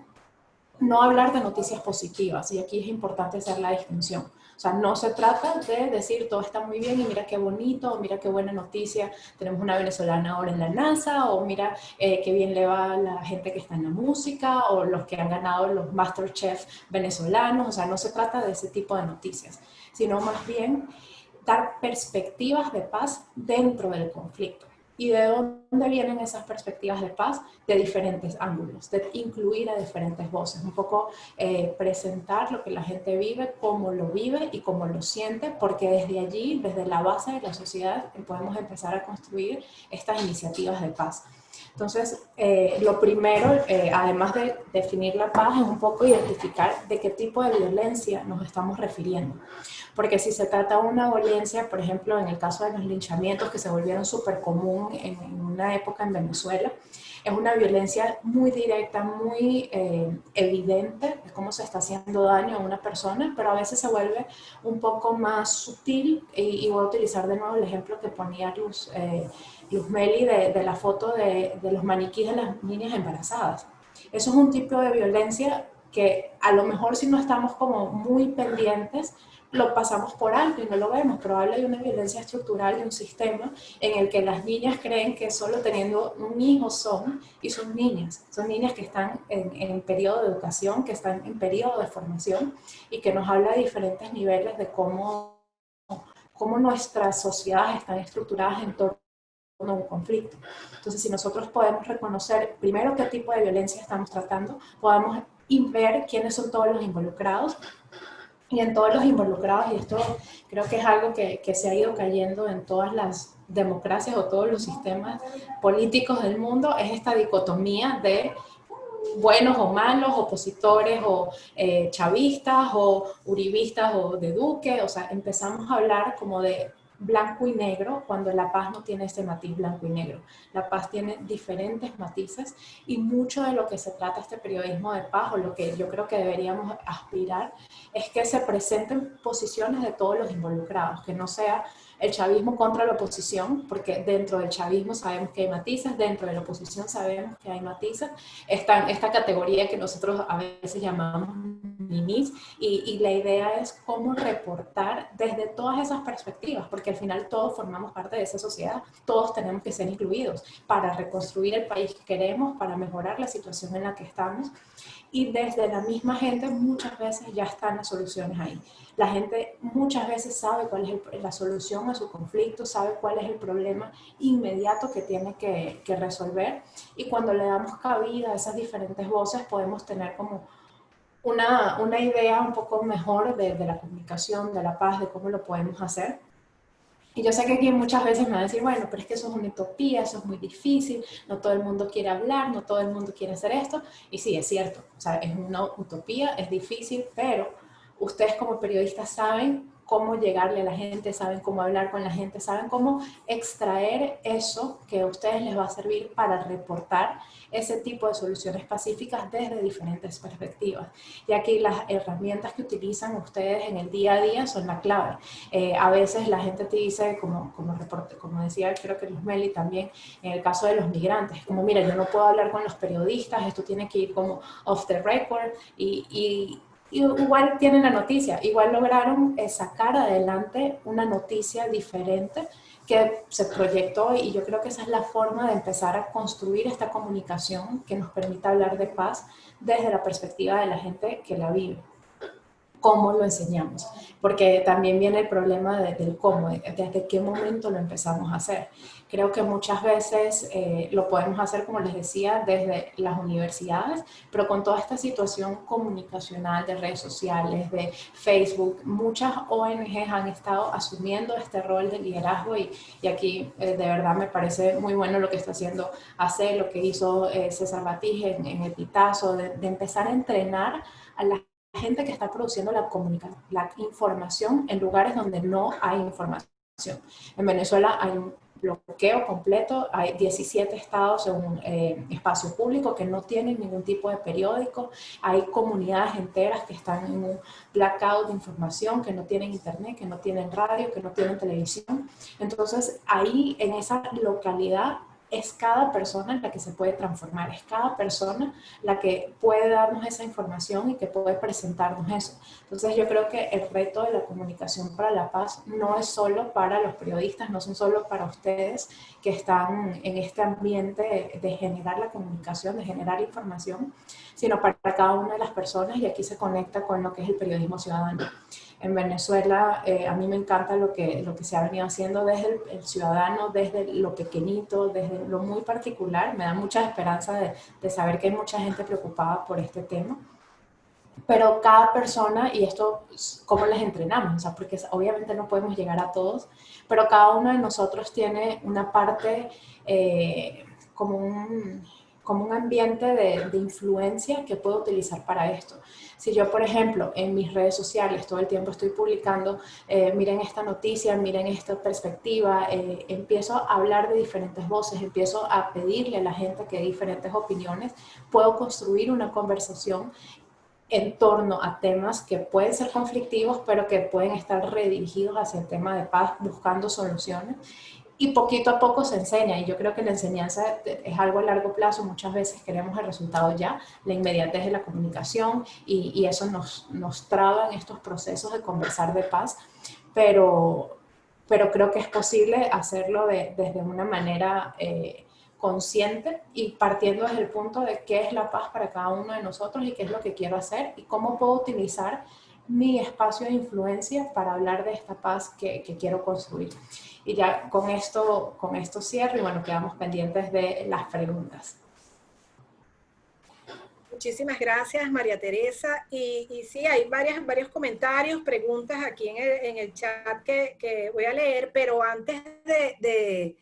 no hablar de noticias positivas, y aquí es importante hacer la distinción. O sea, no se trata de decir todo está muy bien y mira qué bonito, o mira qué buena noticia, tenemos una venezolana ahora en la NASA, o mira qué bien le va a la gente que está en la música, o los que han ganado los MasterChef venezolanos. O sea, no se trata de ese tipo de noticias, sino más bien dar perspectivas de paz dentro del conflicto. ¿Y de dónde vienen esas perspectivas de paz? De diferentes ángulos, de incluir a diferentes voces, un poco presentar lo que la gente vive, cómo lo vive y cómo lo siente, porque desde allí, desde la base de la sociedad, podemos empezar a construir estas iniciativas de paz. Entonces, lo primero, además de definir la paz, es un poco identificar de qué tipo de violencia nos estamos refiriendo. Porque si se trata de una violencia, por ejemplo, en el caso de los linchamientos que se volvieron súper común en una época en Venezuela, es una violencia muy directa, muy evidente de cómo se está haciendo daño a una persona, pero a veces se vuelve un poco más sutil y voy a utilizar de nuevo el ejemplo que ponía Luzmeli de la foto de los maniquíes de las niñas embarazadas. Eso es un tipo de violencia que a lo mejor si no estamos como muy pendientes, lo pasamos por alto y no lo vemos, pero habla de una violencia estructural de un sistema en el que las niñas creen que solo teniendo un hijo son, y son niñas que están en periodo de educación, que están en periodo de formación y que nos habla de diferentes niveles de cómo nuestras sociedades están estructuradas en torno a un conflicto. Entonces, si nosotros podemos reconocer primero qué tipo de violencia estamos tratando, podemos ver quiénes son todos los involucrados. Y en todos los involucrados, y esto creo que es algo que se ha ido cayendo en todas las democracias o todos los sistemas políticos del mundo, es esta dicotomía de buenos o malos, opositores o chavistas o uribistas o de Duque. O sea, empezamos a hablar como de blanco y negro cuando la paz no tiene ese matiz blanco y negro. La paz tiene diferentes matices y mucho de lo que se trata este periodismo de paz, o lo que yo creo que deberíamos aspirar, es que se presenten posiciones de todos los involucrados, que no sea el chavismo contra la oposición, porque dentro del chavismo sabemos que hay matices, dentro de la oposición sabemos que hay matices. Esta categoría que nosotros a veces llamamos ninis, y la idea es cómo reportar desde todas esas perspectivas, porque al final todos formamos parte de esa sociedad, todos tenemos que ser incluidos para reconstruir el país que queremos, para mejorar la situación en la que estamos. y desde la misma gente muchas veces ya están las soluciones ahí. La gente muchas veces sabe cuál es la solución a su conflicto, sabe cuál es el problema inmediato que tiene que resolver, y cuando le damos cabida a esas diferentes voces podemos tener como una idea un poco mejor de la comunicación, de la paz, de cómo lo podemos hacer. Y yo sé que aquí muchas veces me van a decir, bueno, pero es que eso es una utopía, eso es muy difícil, no todo el mundo quiere hablar, no todo el mundo quiere hacer esto. Y sí, es cierto, o sea, es una utopía, es difícil, pero ustedes como periodistas saben cómo llegarle a la gente, saben cómo hablar con la gente, saben cómo extraer eso que a ustedes les va a servir para reportar ese tipo de soluciones pacíficas desde diferentes perspectivas. Y aquí las herramientas que utilizan ustedes en el día a día son la clave. A veces la gente te dice, como decía, creo que Luzmeli también, en el caso de los migrantes, como mira, yo no puedo hablar con los periodistas, esto tiene que ir como off the record, y igual tienen la noticia, igual lograron sacar adelante una noticia diferente que se proyectó, y yo creo que esa es la forma de empezar a construir esta comunicación que nos permita hablar de paz desde la perspectiva de la gente que la vive. ¿Cómo lo enseñamos? Porque también viene el problema del cómo, desde qué momento lo empezamos a hacer. Creo que muchas veces lo podemos hacer, como les decía, desde las universidades, pero con toda esta situación comunicacional de redes sociales, de Facebook, muchas ONGs han estado asumiendo este rol de liderazgo, y aquí de verdad me parece muy bueno lo que está haciendo ACE, lo que hizo César Batij en el Pitazo, de empezar a entrenar a la gente que está produciendo la información en lugares donde no hay información. En Venezuela hay un bloqueo completo, hay 17 estados en un espacio público que no tienen ningún tipo de periódico, hay comunidades enteras que están en un blackout de información, que no tienen internet, que no tienen radio, que no tienen televisión. Entonces ahí en esa localidad es cada persona la que se puede transformar, es cada persona la que puede darnos esa información y que puede presentarnos eso. Entonces yo creo que el reto de la comunicación para la paz no es solo para los periodistas, no son solo para ustedes que están en este ambiente de generar la comunicación, de generar información, sino para cada una de las personas, y aquí se conecta con lo que es el periodismo ciudadano. En Venezuela a mí me encanta lo que se ha venido haciendo desde el ciudadano, desde lo pequeñito, desde lo muy particular. Me da mucha esperanza de saber que hay mucha gente preocupada por este tema. Pero cada persona, y esto, ¿cómo les entrenamos? O sea, porque obviamente no podemos llegar a todos, pero cada uno de nosotros tiene una parte como un ambiente de influencia que puedo utilizar para esto. Si yo, por ejemplo, en mis redes sociales todo el tiempo estoy publicando, miren esta noticia, miren esta perspectiva, empiezo a hablar de diferentes voces, empiezo a pedirle a la gente que dé diferentes opiniones, puedo construir una conversación en torno a temas que pueden ser conflictivos, pero que pueden estar redirigidos hacia el tema de paz, buscando soluciones. Y poquito a poco se enseña, y yo creo que la enseñanza es algo a largo plazo. Muchas veces queremos el resultado ya, la inmediatez de la comunicación, y eso nos traba en estos procesos de conversar de paz, pero creo que es posible hacerlo desde una manera consciente, y partiendo desde el punto de qué es la paz para cada uno de nosotros y qué es lo que quiero hacer y cómo puedo utilizar mi espacio de influencia para hablar de esta paz que quiero construir. Y ya con esto cierro, y bueno, quedamos pendientes de las preguntas. Muchísimas gracias, María Teresa. Y sí, hay varios comentarios, preguntas aquí en el chat que voy a leer, pero antes de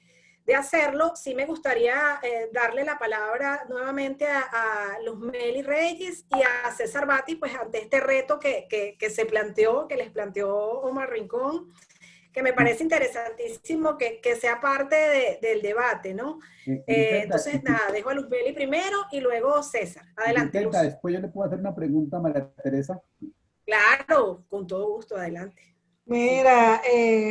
hacerlo, sí me gustaría darle la palabra nuevamente a Luzmeli Reyes y a César Batij, pues ante este reto que se planteó, que les planteó Omar Rincón, que me parece interesantísimo que sea parte del debate, ¿no? Entonces, nada, dejo a Luzmeli primero y luego César. Adelante, Luz. Después yo le puedo hacer una pregunta a María Teresa. Claro, con todo gusto, adelante. Mira,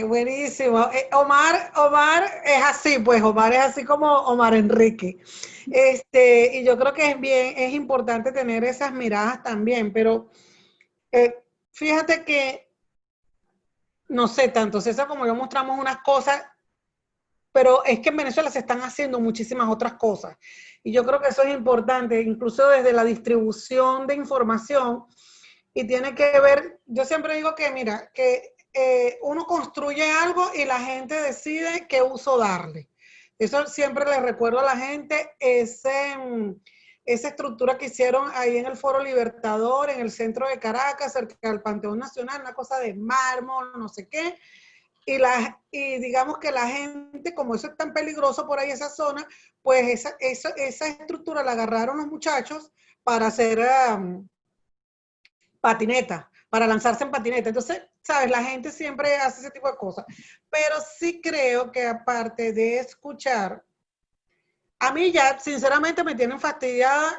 buenísimo. Omar es así, pues Omar es así como Omar Enrique. Y yo creo que es importante tener esas miradas también, pero fíjate que, no sé, tanto César como yo mostramos unas cosas pero es que en Venezuela se están haciendo muchísimas otras cosas. Y yo creo que eso es importante, incluso desde la distribución de información. Y tiene que ver, yo siempre digo que, mira, que uno construye algo y la gente decide qué uso darle. Eso siempre les recuerdo a la gente, esa estructura que hicieron ahí en el Foro Libertador, en el centro de Caracas, cerca del Panteón Nacional, una cosa de mármol, no sé qué. Y digamos que la gente, como eso es tan peligroso por ahí, esa zona, pues esa estructura la agarraron los muchachos para hacer patineta, para lanzarse en patineta. Entonces, sabes, la gente siempre hace ese tipo de cosas. Pero sí creo que aparte de escuchar, a mí ya, sinceramente, me tienen fastidiada,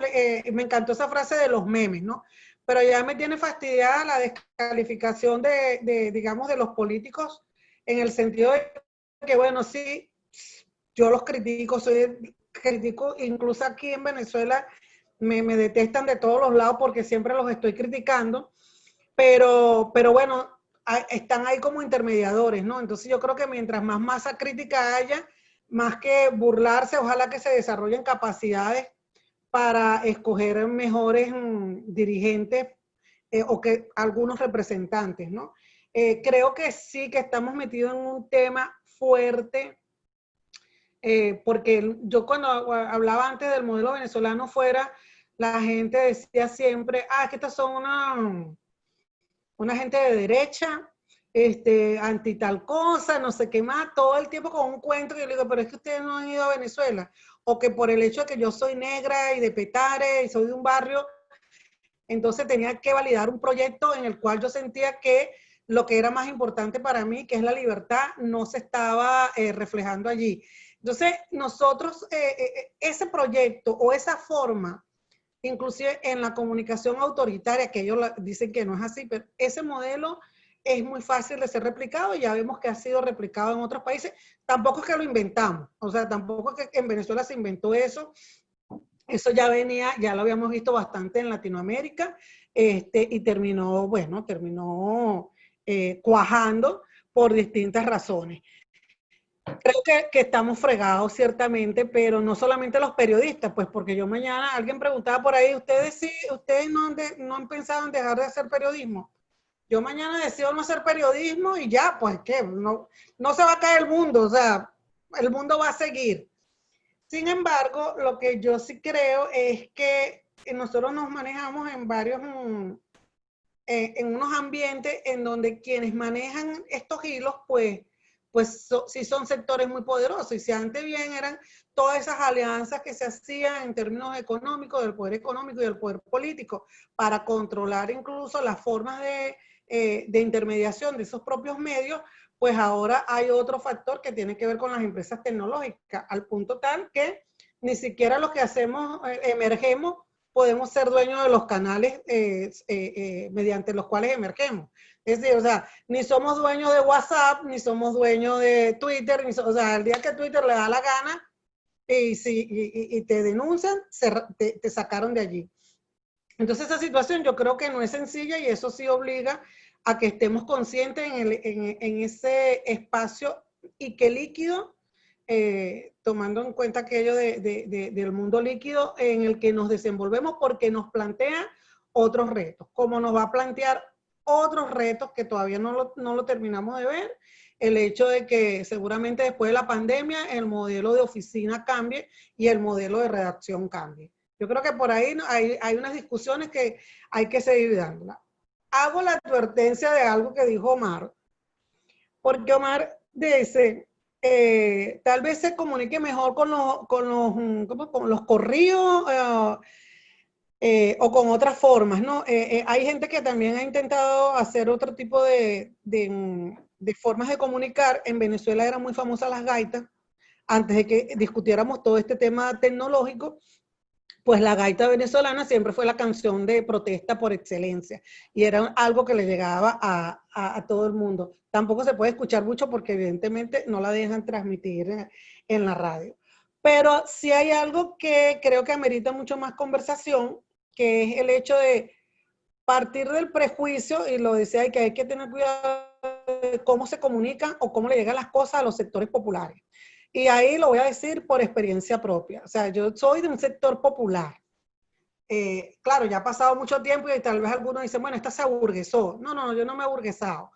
me encantó esa frase de los memes, ¿no? Pero ya me tiene fastidiada la descalificación digamos, de los políticos, en el sentido de que, bueno, sí, yo los critico, critico, incluso aquí en Venezuela me detestan de todos los lados porque siempre los estoy criticando, pero bueno, están ahí como intermediadores, ¿no? Entonces yo creo que mientras más masa crítica haya, más que burlarse, ojalá que se desarrollen capacidades para escoger mejores dirigentes o que algunos representantes, ¿no? Creo que sí que estamos metidos en un tema fuerte, porque yo cuando hablaba antes del modelo venezolano fuera, la gente decía siempre, que estas son una gente de derecha, anti tal cosa, no sé qué más, todo el tiempo con un cuento, que yo le digo, pero es que ustedes no han ido a Venezuela, o que por el hecho de que yo soy negra y de Petare y soy de un barrio, entonces tenía que validar un proyecto en el cual yo sentía que lo que era más importante para mí, que es la libertad, no se estaba reflejando allí. Entonces, nosotros, ese proyecto o esa forma, inclusive en la comunicación autoritaria, que ellos dicen que no es así, pero ese modelo es muy fácil de ser replicado y ya vemos que ha sido replicado en otros países. Tampoco es que lo inventamos, o sea, tampoco es que en Venezuela se inventó eso. Eso ya venía, ya lo habíamos visto bastante en Latinoamérica, y terminó, bueno, terminó cuajando por distintas razones. Creo que estamos fregados ciertamente, pero no solamente los periodistas, pues porque yo mañana, alguien preguntaba por ahí, ustedes no han pensado en dejar de hacer periodismo. Yo mañana decido no hacer periodismo y ya, pues que no se va a caer el mundo, o sea, el mundo va a seguir. Sin embargo, lo que yo sí creo es que nosotros nos manejamos en varios, en unos ambientes en donde quienes manejan estos hilos, pues sí son sectores muy poderosos. Y si antes bien eran todas esas alianzas que se hacían en términos económicos, del poder económico y del poder político, para controlar incluso las formas de intermediación de esos propios medios, pues ahora hay otro factor que tiene que ver con las empresas tecnológicas, al punto tal que ni siquiera los que hacemos, emergemos, podemos ser dueños de los canales mediante los cuales emergemos. Es decir, o sea, ni somos dueños de WhatsApp, ni somos dueños de Twitter, o sea, el día que Twitter le da la gana y te denuncian, te sacaron de allí. Entonces esa situación yo creo que no es sencilla y eso sí obliga a que estemos conscientes en ese espacio y que líquido, tomando en cuenta aquello del mundo líquido en el que nos desenvolvemos, porque nos plantea otros retos, como nos va a plantear otros retos que todavía no lo terminamos de ver, el hecho de que seguramente después de la pandemia el modelo de oficina cambie y el modelo de redacción cambie. Yo creo que por ahí hay unas discusiones que hay que seguir dándolas. Hago la advertencia de algo que dijo Omar, porque Omar dice, tal vez se comunique mejor con los correos o con otras formas, ¿no? Hay gente que también ha intentado hacer otro tipo de formas de comunicar. En Venezuela eran muy famosas las gaitas, antes de que discutiéramos todo este tema tecnológico. Pues la gaita venezolana siempre fue la canción de protesta por excelencia y era algo que le llegaba a todo el mundo. Tampoco se puede escuchar mucho porque evidentemente no la dejan transmitir en la radio. Pero sí hay algo que creo que amerita mucho más conversación, que es el hecho de partir del prejuicio, y lo decía, que hay que tener cuidado de cómo se comunican o cómo le llegan las cosas a los sectores populares. Y ahí lo voy a decir por experiencia propia. O sea, yo soy de un sector popular. Claro, ya ha pasado mucho tiempo y tal vez algunos dicen, bueno, esta se aburguesó. No, no, yo no me he aburguesado,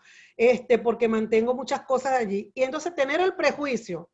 porque mantengo muchas cosas allí. Y entonces tener el prejuicio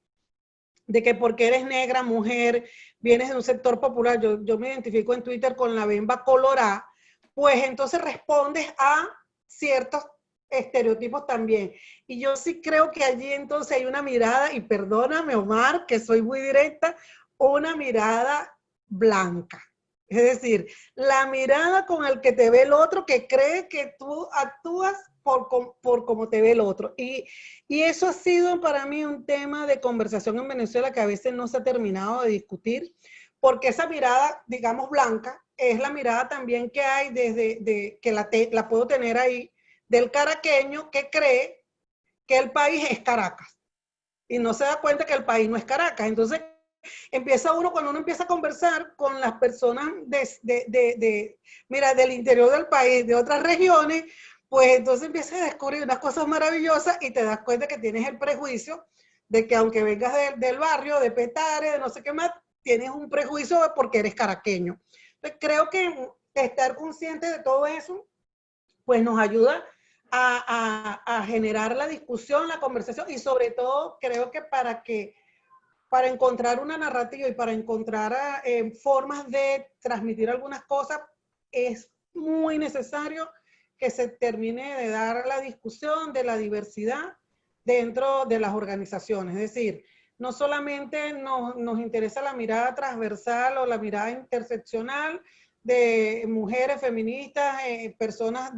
de que porque eres negra, mujer, vienes de un sector popular, yo me identifico en Twitter con la bemba colorada, pues entonces respondes a ciertos estereotipos también. Y yo sí creo que allí entonces hay una mirada, y perdóname Omar, que soy muy directa, una mirada blanca. Es decir, la mirada con el que te ve el otro, que cree que tú actúas por cómo te ve el otro. Y eso ha sido para mí un tema de conversación en Venezuela que a veces no se ha terminado de discutir, porque esa mirada, digamos, blanca, es la mirada también que hay que la puedo tener ahí, del caraqueño que cree que el país es Caracas y no se da cuenta que el país no es Caracas. Entonces, cuando uno empieza a conversar con las personas mira, del interior del país, de otras regiones, pues entonces empiezas a descubrir unas cosas maravillosas y te das cuenta que tienes el prejuicio de que aunque vengas del barrio, de Petare, de no sé qué más, tienes un prejuicio porque eres caraqueño. Entonces, creo que estar consciente de todo eso, pues nos ayuda a generar la discusión, la conversación, y sobre todo creo que para encontrar una narrativa y para encontrar formas de transmitir algunas cosas, es muy necesario que se termine de dar la discusión de la diversidad dentro de las organizaciones. Es decir, no solamente nos interesa la mirada transversal o la mirada interseccional de mujeres feministas, personas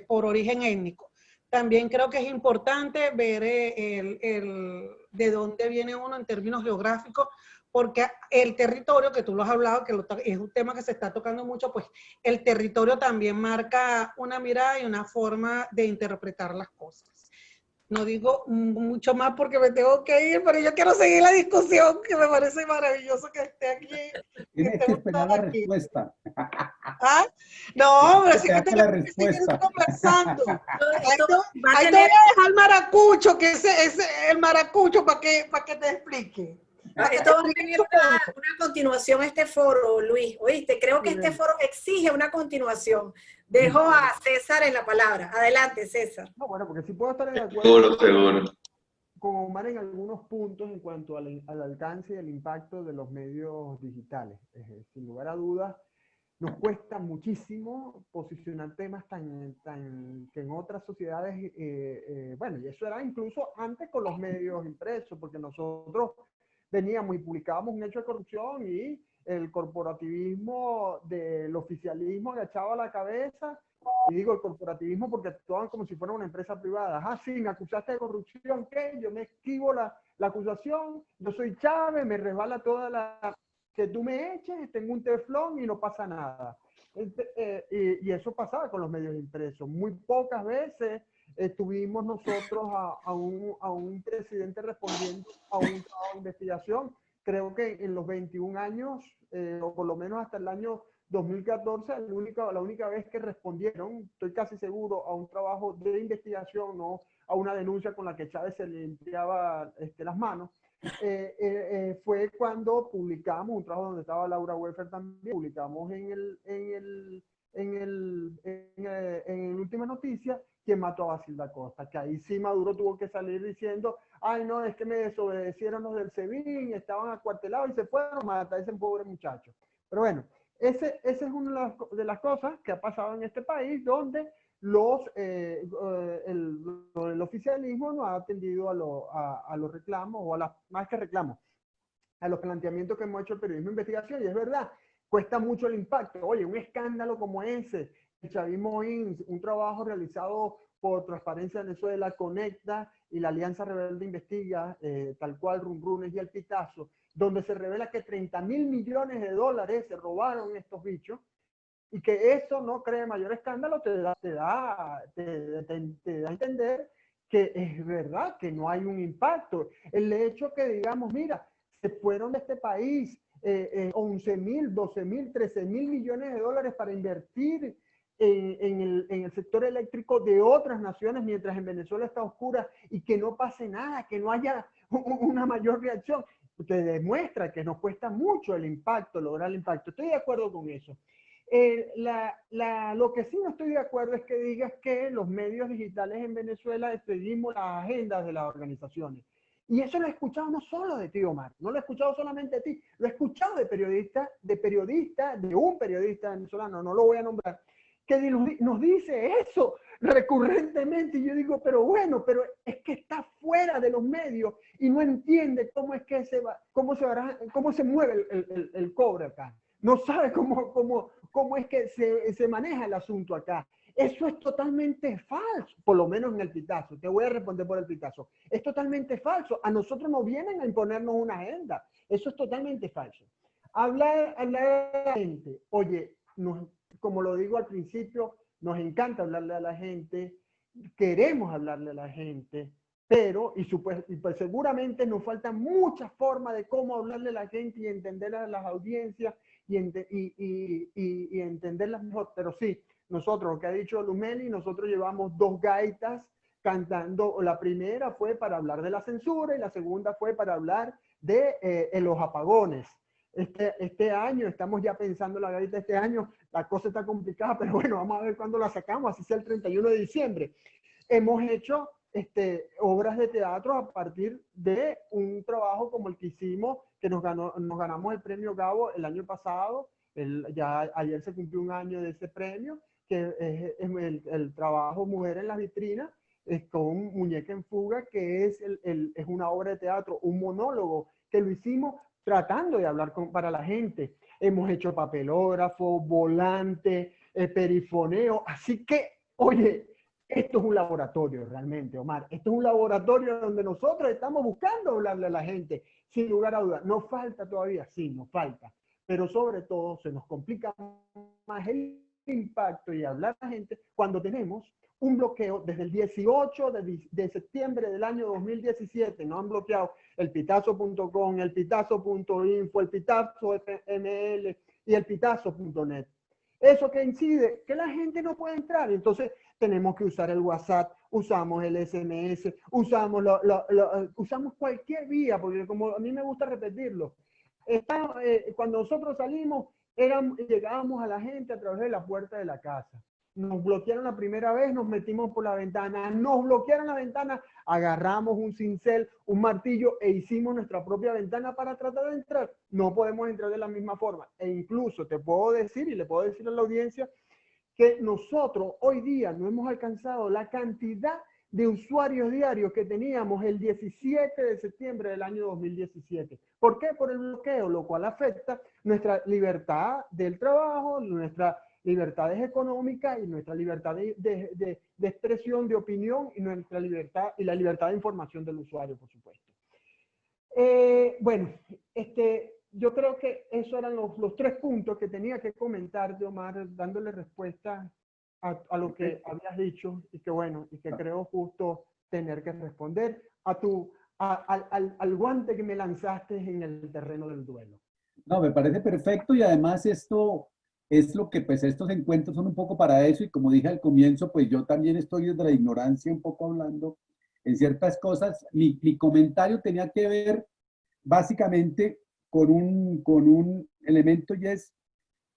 por origen étnico. También creo que es importante ver de dónde viene uno en términos geográficos, porque el territorio, que tú lo has hablado, que es un tema que se está tocando mucho, pues el territorio también marca una mirada y una forma de interpretar las cosas. No digo mucho más porque me tengo que ir, pero yo quiero seguir la discusión, que me parece maravilloso que esté aquí. Tienes que esperar la respuesta. ¿Ah? No, pero sí que tengo tenemos que seguir conversando. Ahí te Va a voy a tener, dejar el maracucho, que ese el maracucho para que te explique. esto va a tener una continuación, este foro, Luis. Oíste, creo que este foro exige una continuación. Dejo a César en la palabra. Adelante, César. No, bueno, porque sí puedo estar de acuerdo Seguro. con Omar en algunos puntos en cuanto al alcance y el impacto de los medios digitales. Sin lugar a dudas, nos cuesta muchísimo posicionar temas que en otras sociedades, bueno, y eso era incluso antes con los medios impresos, porque nosotros veníamos y publicábamos un hecho de corrupción y el corporativismo del oficialismo agachaba la cabeza, y digo el corporativismo porque actuaban como si fuera una empresa privada. Ah, sí, me acusaste de corrupción, ¿qué? Yo me esquivo la acusación, yo soy Chávez, me resbala toda la... que tú me eches, tengo un teflón y no pasa nada. Y eso pasaba con los medios impresos. Muy pocas veces tuvimos nosotros a un presidente respondiendo a un trabajo de investigación. Creo que en los 21 años, o por lo menos hasta el año 2014, la única vez que respondieron, estoy casi seguro, a un trabajo de investigación, no a una denuncia con la que Chávez se limpiaba las manos, fue cuando publicamos un trabajo donde estaba Laura Welfer también, publicamos en Última Noticia, quien mató a Basilda Costa, que ahí sí Maduro tuvo que salir diciendo, ay no, es que me desobedecieron los del SEBIN, estaban acuartelados y se fueron a matar a ese pobre muchacho. Pero bueno, esa es una de las cosas que ha pasado en este país, donde el oficialismo no ha atendido a los reclamos, o más que reclamos, a los planteamientos que hemos hecho el periodismo de investigación. Y es verdad, cuesta mucho el impacto. Oye, un escándalo como ese, el Chavismo INS, un trabajo realizado por Transparencia Venezuela, Conecta y la Alianza Rebelde Investiga, tal cual Runrunes y El Pitazo, donde se revela que 30.000 millones de dólares se robaron estos bichos, y que eso no cree mayor escándalo, te da a entender que es verdad que no hay un impacto. El hecho que digamos, mira, se fueron de este país 11.000, 12.000, 13.000 millones de dólares para invertir en el sector eléctrico de otras naciones, mientras en Venezuela está oscura, y que no pase nada, que no haya una mayor reacción. Te demuestra que nos cuesta mucho el impacto, lograr el impacto. Estoy de acuerdo con eso. Lo que sí no estoy de acuerdo es que digas que los medios digitales en Venezuela seguimos las agendas de las organizaciones. Y eso lo he escuchado no solo de ti, Omar, no lo he escuchado solamente de ti, lo he escuchado de un periodista venezolano, no lo voy a nombrar, que nos dice eso recurrentemente. Y yo digo, pero bueno, pero es que está fuera de los medios y no entiende cómo es que cómo se mueve el cobre acá. No sabe cómo es que se maneja el asunto acá. Eso es totalmente falso, por lo menos en el Pitazo. Te voy a responder por el Pitazo. Es totalmente falso. A nosotros nos vienen a imponernos una agenda. Eso es totalmente falso. Hablar a la gente. Oye, como lo digo al principio, nos encanta hablarle a la gente, queremos hablarle a la gente, pero, pues seguramente nos faltan muchas formas de cómo hablarle a la gente y entender a las audiencias y entenderlas mejor. Pero sí, nosotros, lo que ha dicho Lumeli, nosotros llevamos 2 gaitas cantando. La primera fue para hablar de la censura y la segunda fue para hablar de los apagones. Este año, estamos ya pensando la gaita este año, la cosa está complicada, pero bueno, vamos a ver cuándo la sacamos, así sea el 31 de diciembre. Hemos hecho obras de teatro a partir de un trabajo como el que hicimos, que nos ganamos el premio Gabo el año pasado. Ya ayer se cumplió un año de ese premio, que es el trabajo Mujer en las Vitrinas, con Muñeca en Fuga, que es una obra de teatro, un monólogo, que lo hicimos tratando de hablar para la gente. Hemos hecho papelógrafo, volante, perifoneo. Así que, oye, esto es un laboratorio realmente, Omar. Esto es un laboratorio donde nosotros estamos buscando hablarle a la gente, sin lugar a dudas. Nos falta todavía, sí, nos falta. Pero sobre todo se nos complica más el impacto y hablar a la gente cuando tenemos un bloqueo desde el 18 de septiembre del año 2017. Nos han bloqueado el pitazo.com, el pitazo.info, el pitazo.ml y el pitazo.net. Eso que incide que la gente no puede entrar. Entonces tenemos que usar el WhatsApp, usamos el SMS, usamos cualquier vía, porque como a mí me gusta repetirlo, cuando nosotros salimos, llegábamos a la gente a través de la puerta de la casa. Nos bloquearon la primera vez, nos metimos por la ventana, nos bloquearon la ventana, agarramos un cincel, un martillo e hicimos nuestra propia ventana para tratar de entrar. No podemos entrar de la misma forma. E incluso te puedo decir, y le puedo decir a la audiencia, que nosotros hoy día no hemos alcanzado la cantidad de usuarios diarios que teníamos el 17 de septiembre del año 2017. ¿Por qué? Por el bloqueo, lo cual afecta nuestra libertad del trabajo, nuestras libertades económicas y nuestra libertad de expresión, de opinión, y nuestra libertad y la libertad de información del usuario, por supuesto. Bueno, yo creo que esos eran los 3 puntos que tenía que comentarte, Omar, dándole respuesta a lo que habías dicho, y que bueno, y que creo justo tener que responder al guante que me lanzaste en el terreno del duelo. No, me parece perfecto, y además esto es lo que, pues estos encuentros son un poco para eso, y como dije al comienzo, pues yo también estoy desde la ignorancia un poco hablando en ciertas cosas. Mi comentario tenía que ver básicamente con un elemento, y es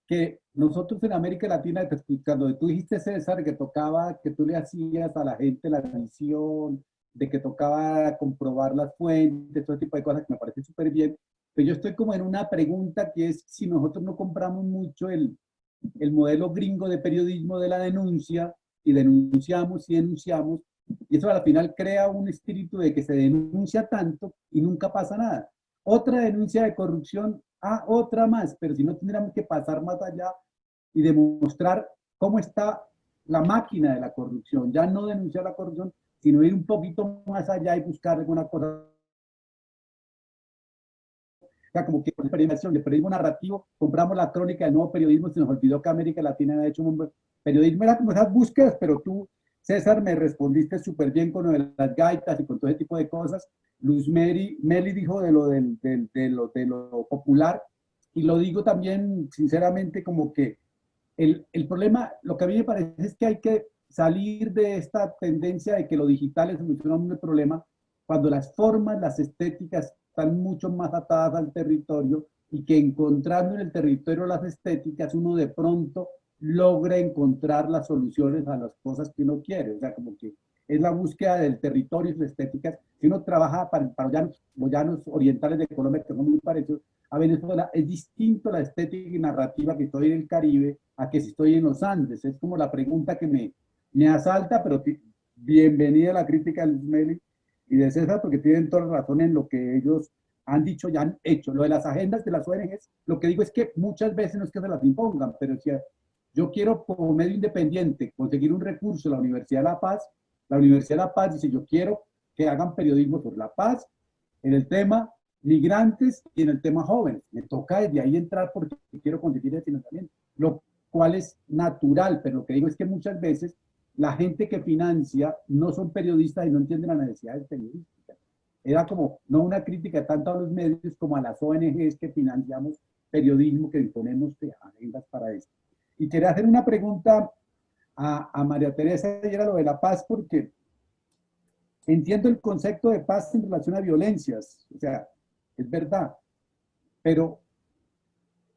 que nosotros en América Latina, cuando tú dijiste, César, que tocaba, que tú le hacías a la gente la visión, de que tocaba comprobar las fuentes, todo tipo de cosas que me parece súper bien, pero yo estoy como en una pregunta, que es si nosotros no compramos mucho el modelo gringo de periodismo de la denuncia, y denunciamos y denunciamos, y eso al final crea un espíritu de que se denuncia tanto y nunca pasa nada. Otra denuncia de corrupción, otra más, pero si no tendríamos que pasar más allá y demostrar cómo está la máquina de la corrupción, ya no denunciar la corrupción, sino ir un poquito más allá y buscar alguna cosa. O sea, como que con el periodismo narrativo, compramos la crónica del nuevo periodismo, se nos olvidó que América Latina había hecho un periodismo, era como esas búsquedas, pero tú, César, me respondiste súper bien con lo de las gaitas y con todo ese tipo de cosas. Luz Meli dijo de lo popular, y lo digo también sinceramente, como que el problema, lo que a mí me parece es que hay que salir de esta tendencia de que lo digital es un problema cuando las formas, las estéticas están mucho más atadas al territorio y que encontrando en el territorio las estéticas uno de pronto logra encontrar las soluciones a las cosas que uno quiere. O sea, como que es la búsqueda del territorio y sus estéticas. Si uno trabaja para los llanos orientales de Colombia, que son muy parecidos a Venezuela, es distinto la estética y narrativa que estoy en el Caribe a que si estoy en los Andes. Es como la pregunta que me asalta, pero bienvenida a la crítica de Luis Meli y de César, porque tienen toda la razón en lo que ellos han dicho y han hecho. Lo de las agendas de las ONGs, lo que digo es que muchas veces no es que se las impongan, pero si yo quiero como medio independiente conseguir un recurso en la Universidad de La Paz, la Universidad de La Paz dice, yo quiero que hagan periodismo sobre la paz, en el tema migrantes y en el tema jóvenes. Me toca desde ahí entrar porque quiero conseguir el financiamiento, lo cual es natural, pero lo que digo es que muchas veces la gente que financia no son periodistas y no entienden las necesidades periodísticas. Era como, no una crítica tanto a los medios como a las ONGs que financiamos periodismo, que disponemos de agendas para esto. Y quería hacer una pregunta a María Teresa, y era lo de la paz, porque entiendo el concepto de paz en relación a violencias, o sea, es verdad, pero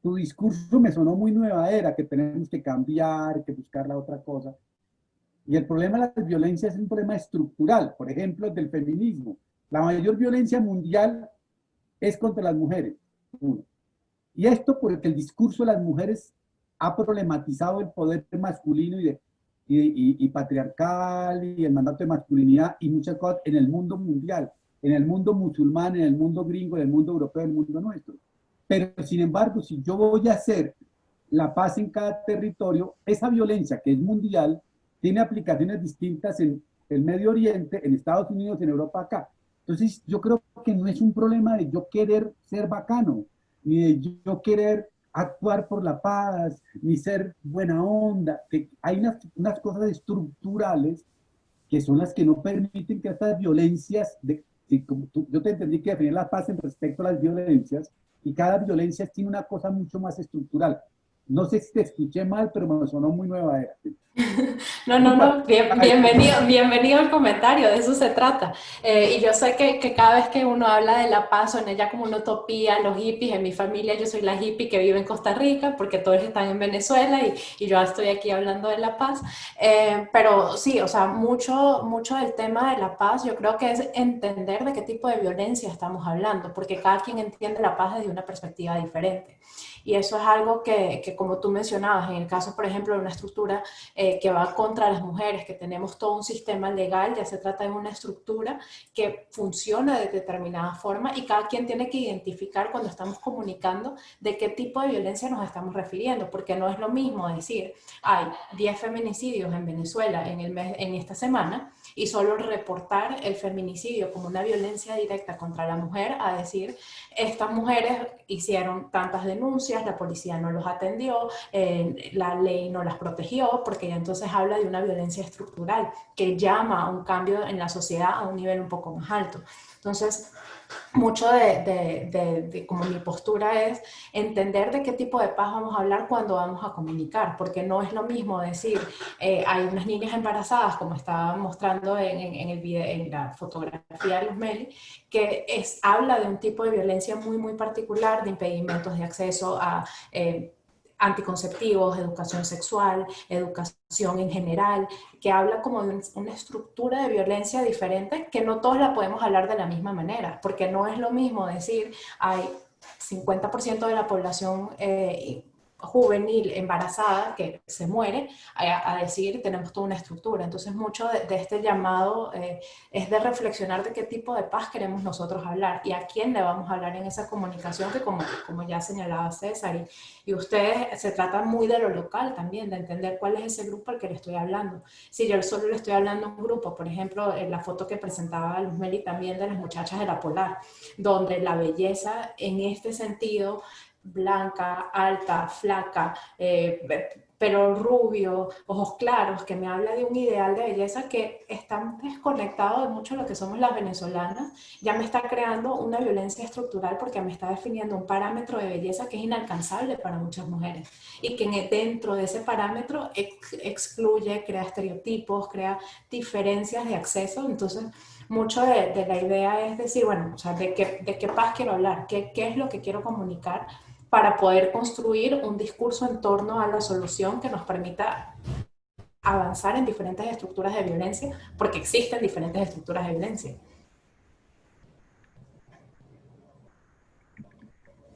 tu discurso me sonó muy nueva era, que tenemos que cambiar, que buscar la otra cosa. Y el problema de las violencias es un problema estructural, por ejemplo, el del feminismo. La mayor violencia mundial es contra las mujeres. Uno. Y esto porque el discurso de las mujeres ha problematizado el poder masculino y patriarcal y el mandato de masculinidad y muchas cosas en el mundo mundial, en el mundo musulmán, en el mundo gringo, en el mundo europeo, en el mundo nuestro. Pero sin embargo, si yo voy a hacer la paz en cada territorio, esa violencia que es mundial tiene aplicaciones distintas en el Medio Oriente, en Estados Unidos, en Europa, acá. Entonces yo creo que no es un problema de yo querer ser bacano, ni de yo querer actuar por la paz, ni ser buena onda. Que hay unas cosas estructurales que son las que no permiten que estas violencias, yo te entendí que definir la paz en respecto a las violencias, y cada violencia tiene una cosa mucho más estructural. No sé si te escuché mal, pero me sonó muy nueva era. No, bienvenido al comentario, de eso se trata. Y yo sé que cada vez que uno habla de la paz, suena ya como una utopía, los hippies. En mi familia yo soy la hippie que vive en Costa Rica, porque todos están en Venezuela y yo estoy aquí hablando de la paz. Pero sí, o sea, mucho del tema de la paz yo creo que es entender de qué tipo de violencia estamos hablando, porque cada quien entiende la paz desde una perspectiva diferente. Y eso es algo que como tú mencionabas, en el caso, por ejemplo, de una estructura que va contra las mujeres, que tenemos todo un sistema legal, ya se trata de una estructura que funciona de determinada forma y cada quien tiene que identificar cuando estamos comunicando de qué tipo de violencia nos estamos refiriendo, porque no es lo mismo decir, hay 10 feminicidios en Venezuela en esta semana, y solo reportar el feminicidio como una violencia directa contra la mujer, a decir, estas mujeres hicieron tantas denuncias, la policía no los atendió, la ley no las protegió, porque ya entonces habla de una violencia estructural que llama a un cambio en la sociedad a un nivel un poco más alto. Entonces, mucho como mi postura es entender de qué tipo de paz vamos a hablar cuando vamos a comunicar, porque no es lo mismo decir, hay unas niñas embarazadas, como estaba mostrando en la fotografía de Luz Meli, que habla de un tipo de violencia muy, muy particular, de impedimentos de acceso a anticonceptivos, educación sexual, educación en general, que habla como de una estructura de violencia diferente, que no todos la podemos hablar de la misma manera, porque no es lo mismo decir, hay 50% de la población juvenil embarazada que se muere, a decir tenemos toda una estructura. Entonces mucho de este llamado es de reflexionar de qué tipo de paz queremos nosotros hablar y a quién le vamos a hablar en esa comunicación, que como ya señalaba César y ustedes, se trata muy de lo local también, de entender cuál es ese grupo al que le estoy hablando. Si yo solo le estoy hablando a un grupo, por ejemplo, en la foto que presentaba Luz Meli también de las muchachas de la Polar, donde la belleza en este sentido, blanca, alta, flaca, pero rubio, ojos claros, que me habla de un ideal de belleza que está desconectado de mucho de lo que somos las venezolanas, ya me está creando una violencia estructural porque me está definiendo un parámetro de belleza que es inalcanzable para muchas mujeres y que dentro de ese parámetro excluye, crea estereotipos, crea diferencias de acceso. Entonces, mucho de la idea es decir, bueno, o sea, ¿de qué paz quiero hablar? ¿Qué es lo que quiero comunicar? Para poder construir un discurso en torno a la solución que nos permita avanzar en diferentes estructuras de violencia, porque existen diferentes estructuras de violencia.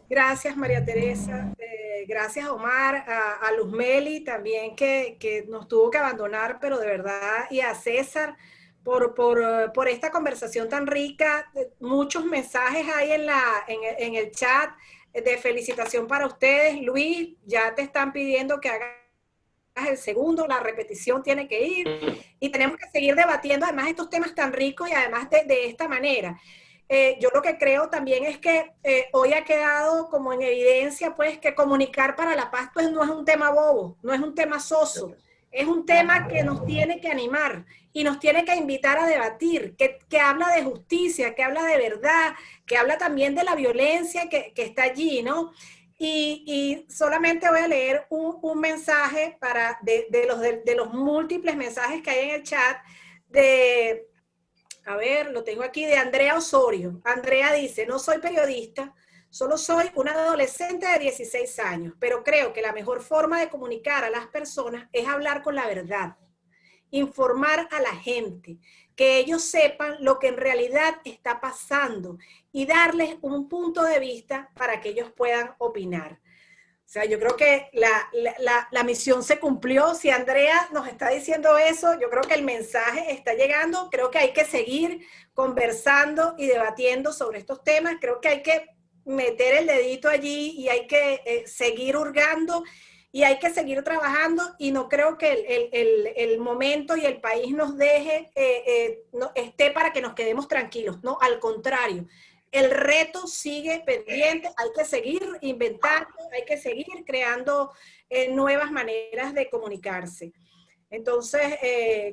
Gracias, María Teresa. Gracias, Omar, a Luz Meli también, que nos tuvo que abandonar, pero de verdad, y a César por esta conversación tan rica. Muchos mensajes hay en el chat de felicitación para ustedes. Luis, ya te están pidiendo que hagas el segundo, la repetición tiene que ir, y tenemos que seguir debatiendo además estos temas tan ricos y además de esta manera. Yo lo que creo también es que hoy ha quedado como en evidencia pues que comunicar para la paz pues no es un tema bobo, no es un tema soso, es un tema que nos tiene que animar y nos tiene que invitar a debatir, que habla de justicia, que habla de verdad, que habla también de la violencia que está allí, ¿no? Y solamente voy a leer un mensaje de los múltiples mensajes que hay en el chat a ver, lo tengo aquí, de Andrea Osorio. Andrea dice, no soy periodista, solo soy una adolescente de 16 años, pero creo que la mejor forma de comunicar a las personas es hablar con la verdad, informar a la gente, que ellos sepan lo que en realidad está pasando y darles un punto de vista para que ellos puedan opinar. O sea, yo creo que la misión se cumplió. Si Andrea nos está diciendo eso, yo creo que el mensaje está llegando. Creo que hay que seguir conversando y debatiendo sobre estos temas. Creo que hay que meter el dedito allí y hay que seguir hurgando y hay que seguir trabajando, y no creo que el momento y el país nos deje, esté para que nos quedemos tranquilos, no, al contrario. El reto sigue pendiente, hay que seguir inventando, hay que seguir creando nuevas maneras de comunicarse. Entonces,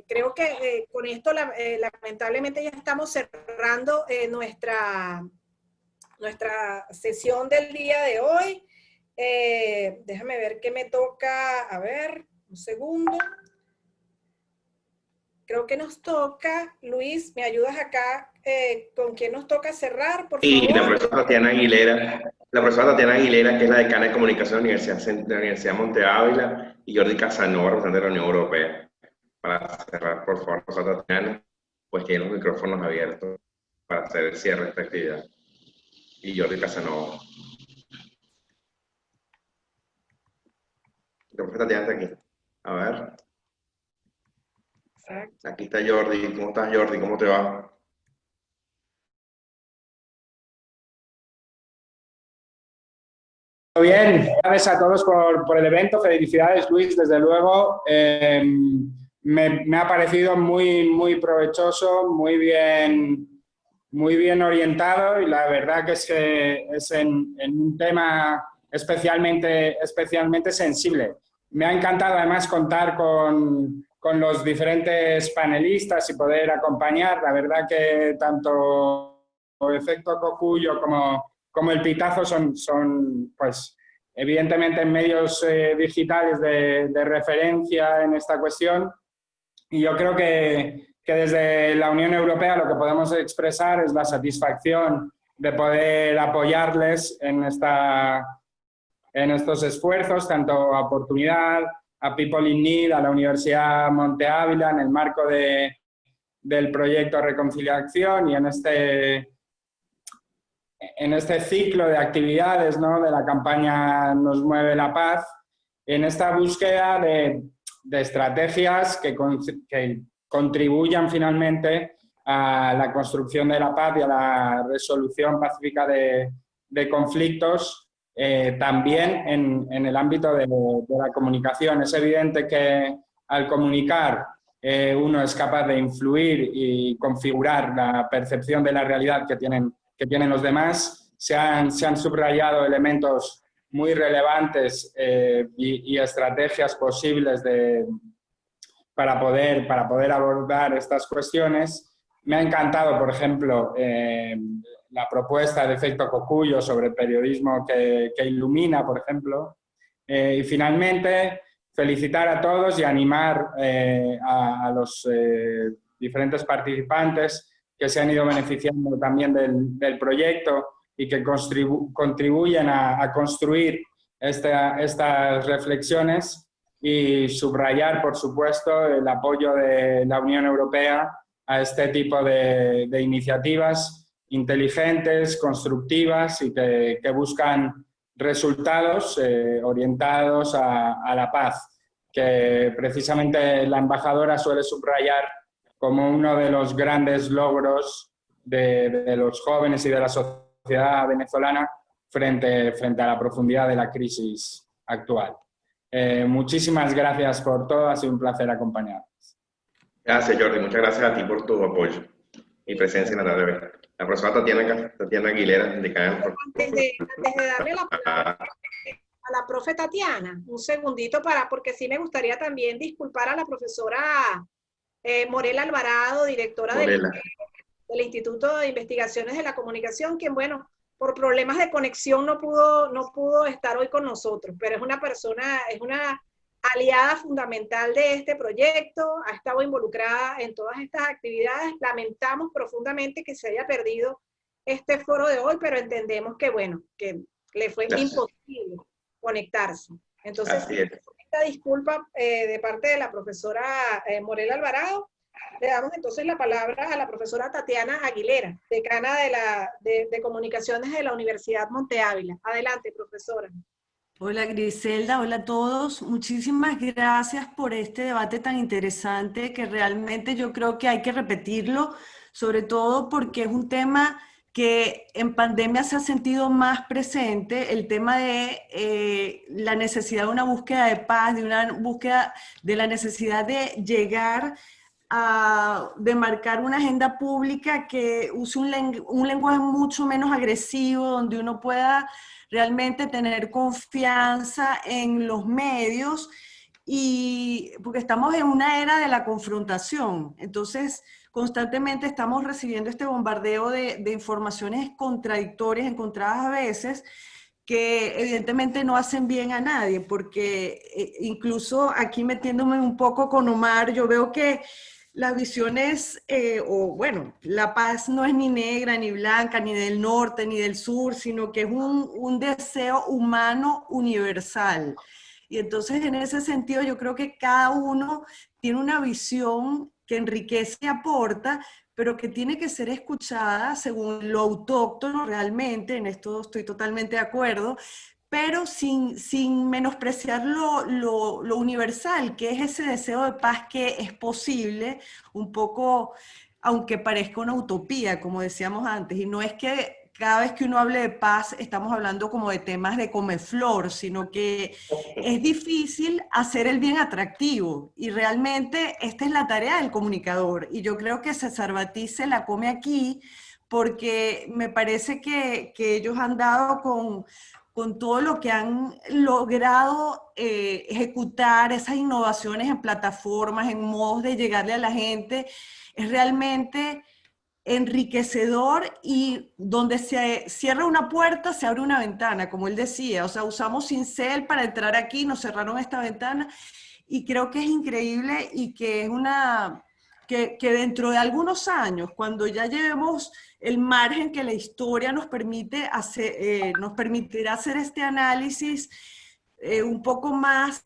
creo que con esto lamentablemente ya estamos cerrando nuestra sesión del día de hoy. Déjame ver qué me toca, a ver, un segundo. Creo que nos toca, Luis, ¿me ayudas acá con quién nos toca cerrar, por favor? Y la profesora Tatiana Aguilera, que es la decana de comunicación de la Universidad Monte Ávila, y Jordi Casanova, representante de la Unión Europea. Para cerrar, por favor, profesora Tatiana, pues tiene los micrófonos abiertos para hacer el cierre de esta actividad. Y Jordi Casanova. La profesora Tatiana está aquí. A ver. Exacto. Aquí está Jordi. ¿Cómo estás, Jordi? ¿Cómo te va? Bien, gracias a todos por el evento. Felicidades, Luis, desde luego. Me ha parecido muy provechoso, muy bien orientado, y la verdad que es en un tema especialmente sensible. Me ha encantado además contar con los diferentes panelistas y poder acompañar. La verdad que tanto Efecto Cocuyo como el Pitazo son pues, evidentemente medios digitales de referencia en esta cuestión, y yo creo que desde la Unión Europea lo que podemos expresar es la satisfacción de poder apoyarles en estos esfuerzos, tanto a Oportunidad, a People in Need, a la Universidad Monte Ávila, en el marco del proyecto Reconciliación, y en este ciclo de actividades, ¿no?, de la campaña Nos Mueve la Paz, en esta búsqueda de estrategias que contribuyan finalmente a la construcción de la paz y a la resolución pacífica de conflictos, también en el ámbito de la comunicación. Es evidente que al comunicar uno es capaz de influir y configurar la percepción de la realidad que tienen los demás. Se han subrayado elementos muy relevantes y estrategias posibles para poder abordar estas cuestiones. Me ha encantado, por ejemplo, la propuesta de Efecto Cocuyo sobre el periodismo que ilumina, por ejemplo. Y finalmente, felicitar a todos y animar a los diferentes participantes que se han ido beneficiando también del proyecto y que contribuyen a construir estas reflexiones, y subrayar, por supuesto, el apoyo de la Unión Europea a este tipo de iniciativas inteligentes, constructivas y que buscan resultados orientados a la paz, que precisamente la embajadora suele subrayar como uno de los grandes logros de los jóvenes y de la sociedad venezolana frente a la profundidad de la crisis actual. Muchísimas gracias por todo, ha sido un placer acompañarnos. Gracias, Jordi, muchas gracias a ti por tu apoyo y presencia en la tarde. La profesora Tatiana Aguilera, indicada. Antes de darle la palabra a la profe Tatiana, un segundito porque sí me gustaría también disculpar a la profesora Morela Alvarado, directora del Instituto de Investigaciones de la Comunicación, quien, bueno, por problemas de conexión no pudo estar hoy con nosotros, pero es una aliada fundamental de este proyecto, ha estado involucrada en todas estas actividades. Lamentamos profundamente que se haya perdido este foro de hoy, pero entendemos que, bueno, que le fue imposible conectarse. Entonces, esta disculpa de parte de la profesora Morela Alvarado. Le damos entonces la palabra a la profesora Tatiana Aguilera, decana de Comunicaciones de la Universidad Monte Ávila. Adelante, profesora. Hola Griselda, hola a todos. Muchísimas gracias por este debate tan interesante que realmente yo creo que hay que repetirlo, sobre todo porque es un tema que en pandemia se ha sentido más presente, el tema de la necesidad de una búsqueda de paz, de una búsqueda de la necesidad de llegar de marcar una agenda pública que use un lenguaje mucho menos agresivo, donde uno pueda realmente tener confianza en los medios, y porque estamos en una era de la confrontación, entonces constantemente estamos recibiendo este bombardeo de informaciones contradictorias, encontradas a veces, que evidentemente no hacen bien a nadie, porque incluso aquí metiéndome un poco con Omar, yo veo que las visiones, la paz no es ni negra, ni blanca, ni del norte, ni del sur, sino que es un deseo humano universal. Y entonces en ese sentido yo creo que cada uno tiene una visión que enriquece y aporta, pero que tiene que ser escuchada según lo autóctono realmente, en esto estoy totalmente de acuerdo, pero sin menospreciar lo universal, que es ese deseo de paz que es posible, un poco, aunque parezca una utopía, como decíamos antes, y no es que cada vez que uno hable de paz estamos hablando como de temas de comeflor, sino que es difícil hacer el bien atractivo, y realmente esta es la tarea del comunicador, y yo creo que César Batí se la come aquí, porque me parece que ellos han dado con todo lo que han logrado ejecutar, esas innovaciones en plataformas, en modos de llegarle a la gente, es realmente enriquecedor, y donde se cierra una puerta, se abre una ventana, como él decía, o sea, usamos cincel para entrar aquí, nos cerraron esta ventana, y creo que es increíble, y que es que dentro de algunos años, cuando ya llevemos el margen que la historia nos permite hacer, nos permitirá hacer este análisis un poco más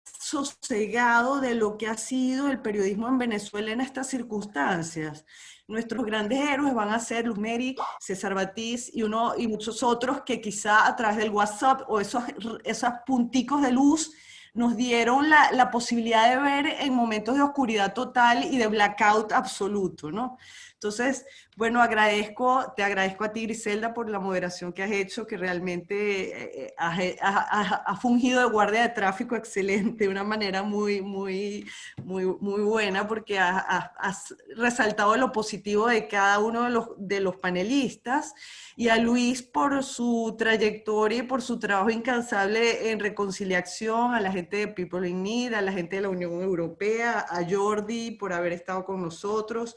sosegado de lo que ha sido el periodismo en Venezuela en estas circunstancias. Nuestros grandes héroes van a ser Luz Meri, César Batiz y muchos otros que quizá a través del WhatsApp o esos punticos de luz nos dieron la posibilidad de ver en momentos de oscuridad total y de blackout absoluto, ¿no? Entonces, bueno, te agradezco a ti, Griselda, por la moderación que has hecho, que realmente has fungido de guardia de tráfico excelente, de una manera muy buena, porque has resaltado lo positivo de cada uno de los panelistas, y a Luis por su trayectoria y por su trabajo incansable en reconciliación, a la gente de People in Need, a la gente de la Unión Europea, a Jordi por haber estado con nosotros.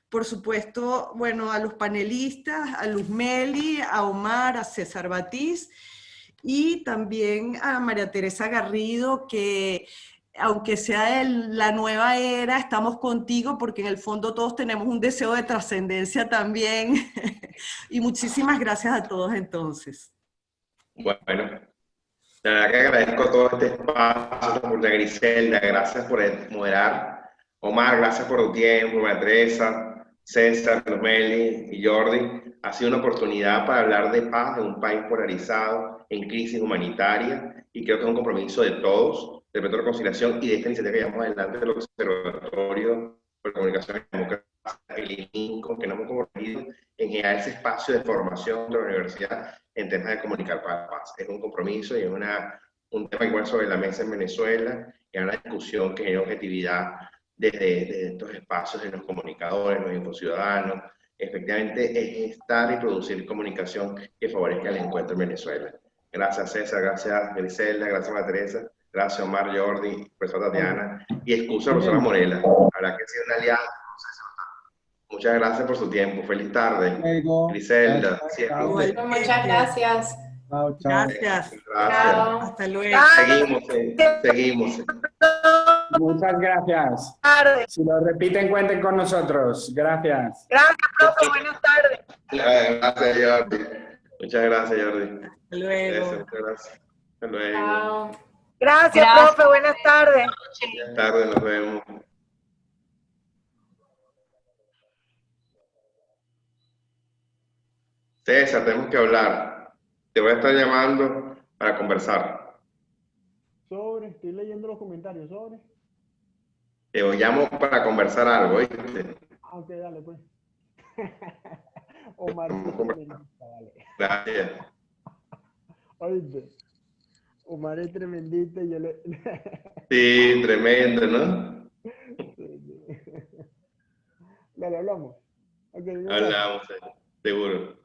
Por supuesto, bueno, a los panelistas, a Luz Meli, a Omar, a César Batiz, y también a María Teresa Garrido, que aunque sea de la nueva era, estamos contigo porque en el fondo todos tenemos un deseo de trascendencia también. Y muchísimas gracias a todos entonces. Bueno, la verdad que agradezco todo este espacio por la Griselda, gracias por moderar. Omar, gracias por tu tiempo, María Teresa, César, Meli y Jordi. Ha sido una oportunidad para hablar de paz de un país polarizado en crisis humanitaria, y creo que es un compromiso de todos, de respeto a la reconciliación y de esta iniciativa que llevamos adelante del Observatorio por Comunicación y Democracia, el INCO, que nos hemos comprometido en generar ese espacio de formación de la universidad en temas de comunicar para la paz. Es un compromiso y es un tema igual sobre la mesa en Venezuela, y es una discusión que genera objetividad desde estos espacios de los comunicadores, los infociudadanos. Efectivamente, es estar y producir comunicación que favorezca el encuentro en Venezuela. Gracias, César, gracias, Griselda, gracias, María Teresa, gracias, Omar, Jordi, profesora Tatiana, y excusa a Rosana Morela, habrá que ser una aliada. Muchas gracias por su tiempo. Feliz tarde. Griselda, Muchas gracias. Chao, chao. Gracias. Gracias. Hasta luego. Seguimos. Muchas gracias. Si lo repiten, cuenten con nosotros. Gracias. Gracias, profe. Buenas tardes. Gracias, Jordi. Muchas gracias, Jordi. Hasta luego. Muchas gracias. Hasta luego. Chao. Gracias, profe. Buenas tardes. Buenas tardes, nos vemos. César, tenemos que hablar. Te voy a estar llamando para conversar. Estoy leyendo los comentarios, Te llamo para conversar algo, ¿viste? Ok, dale, pues. Omar, vale. Gracias. Oíste, Omar es tremendito y yo le... Sí, tremendo, ¿no? Dale, hablamos. Okay, hablamos, seguro.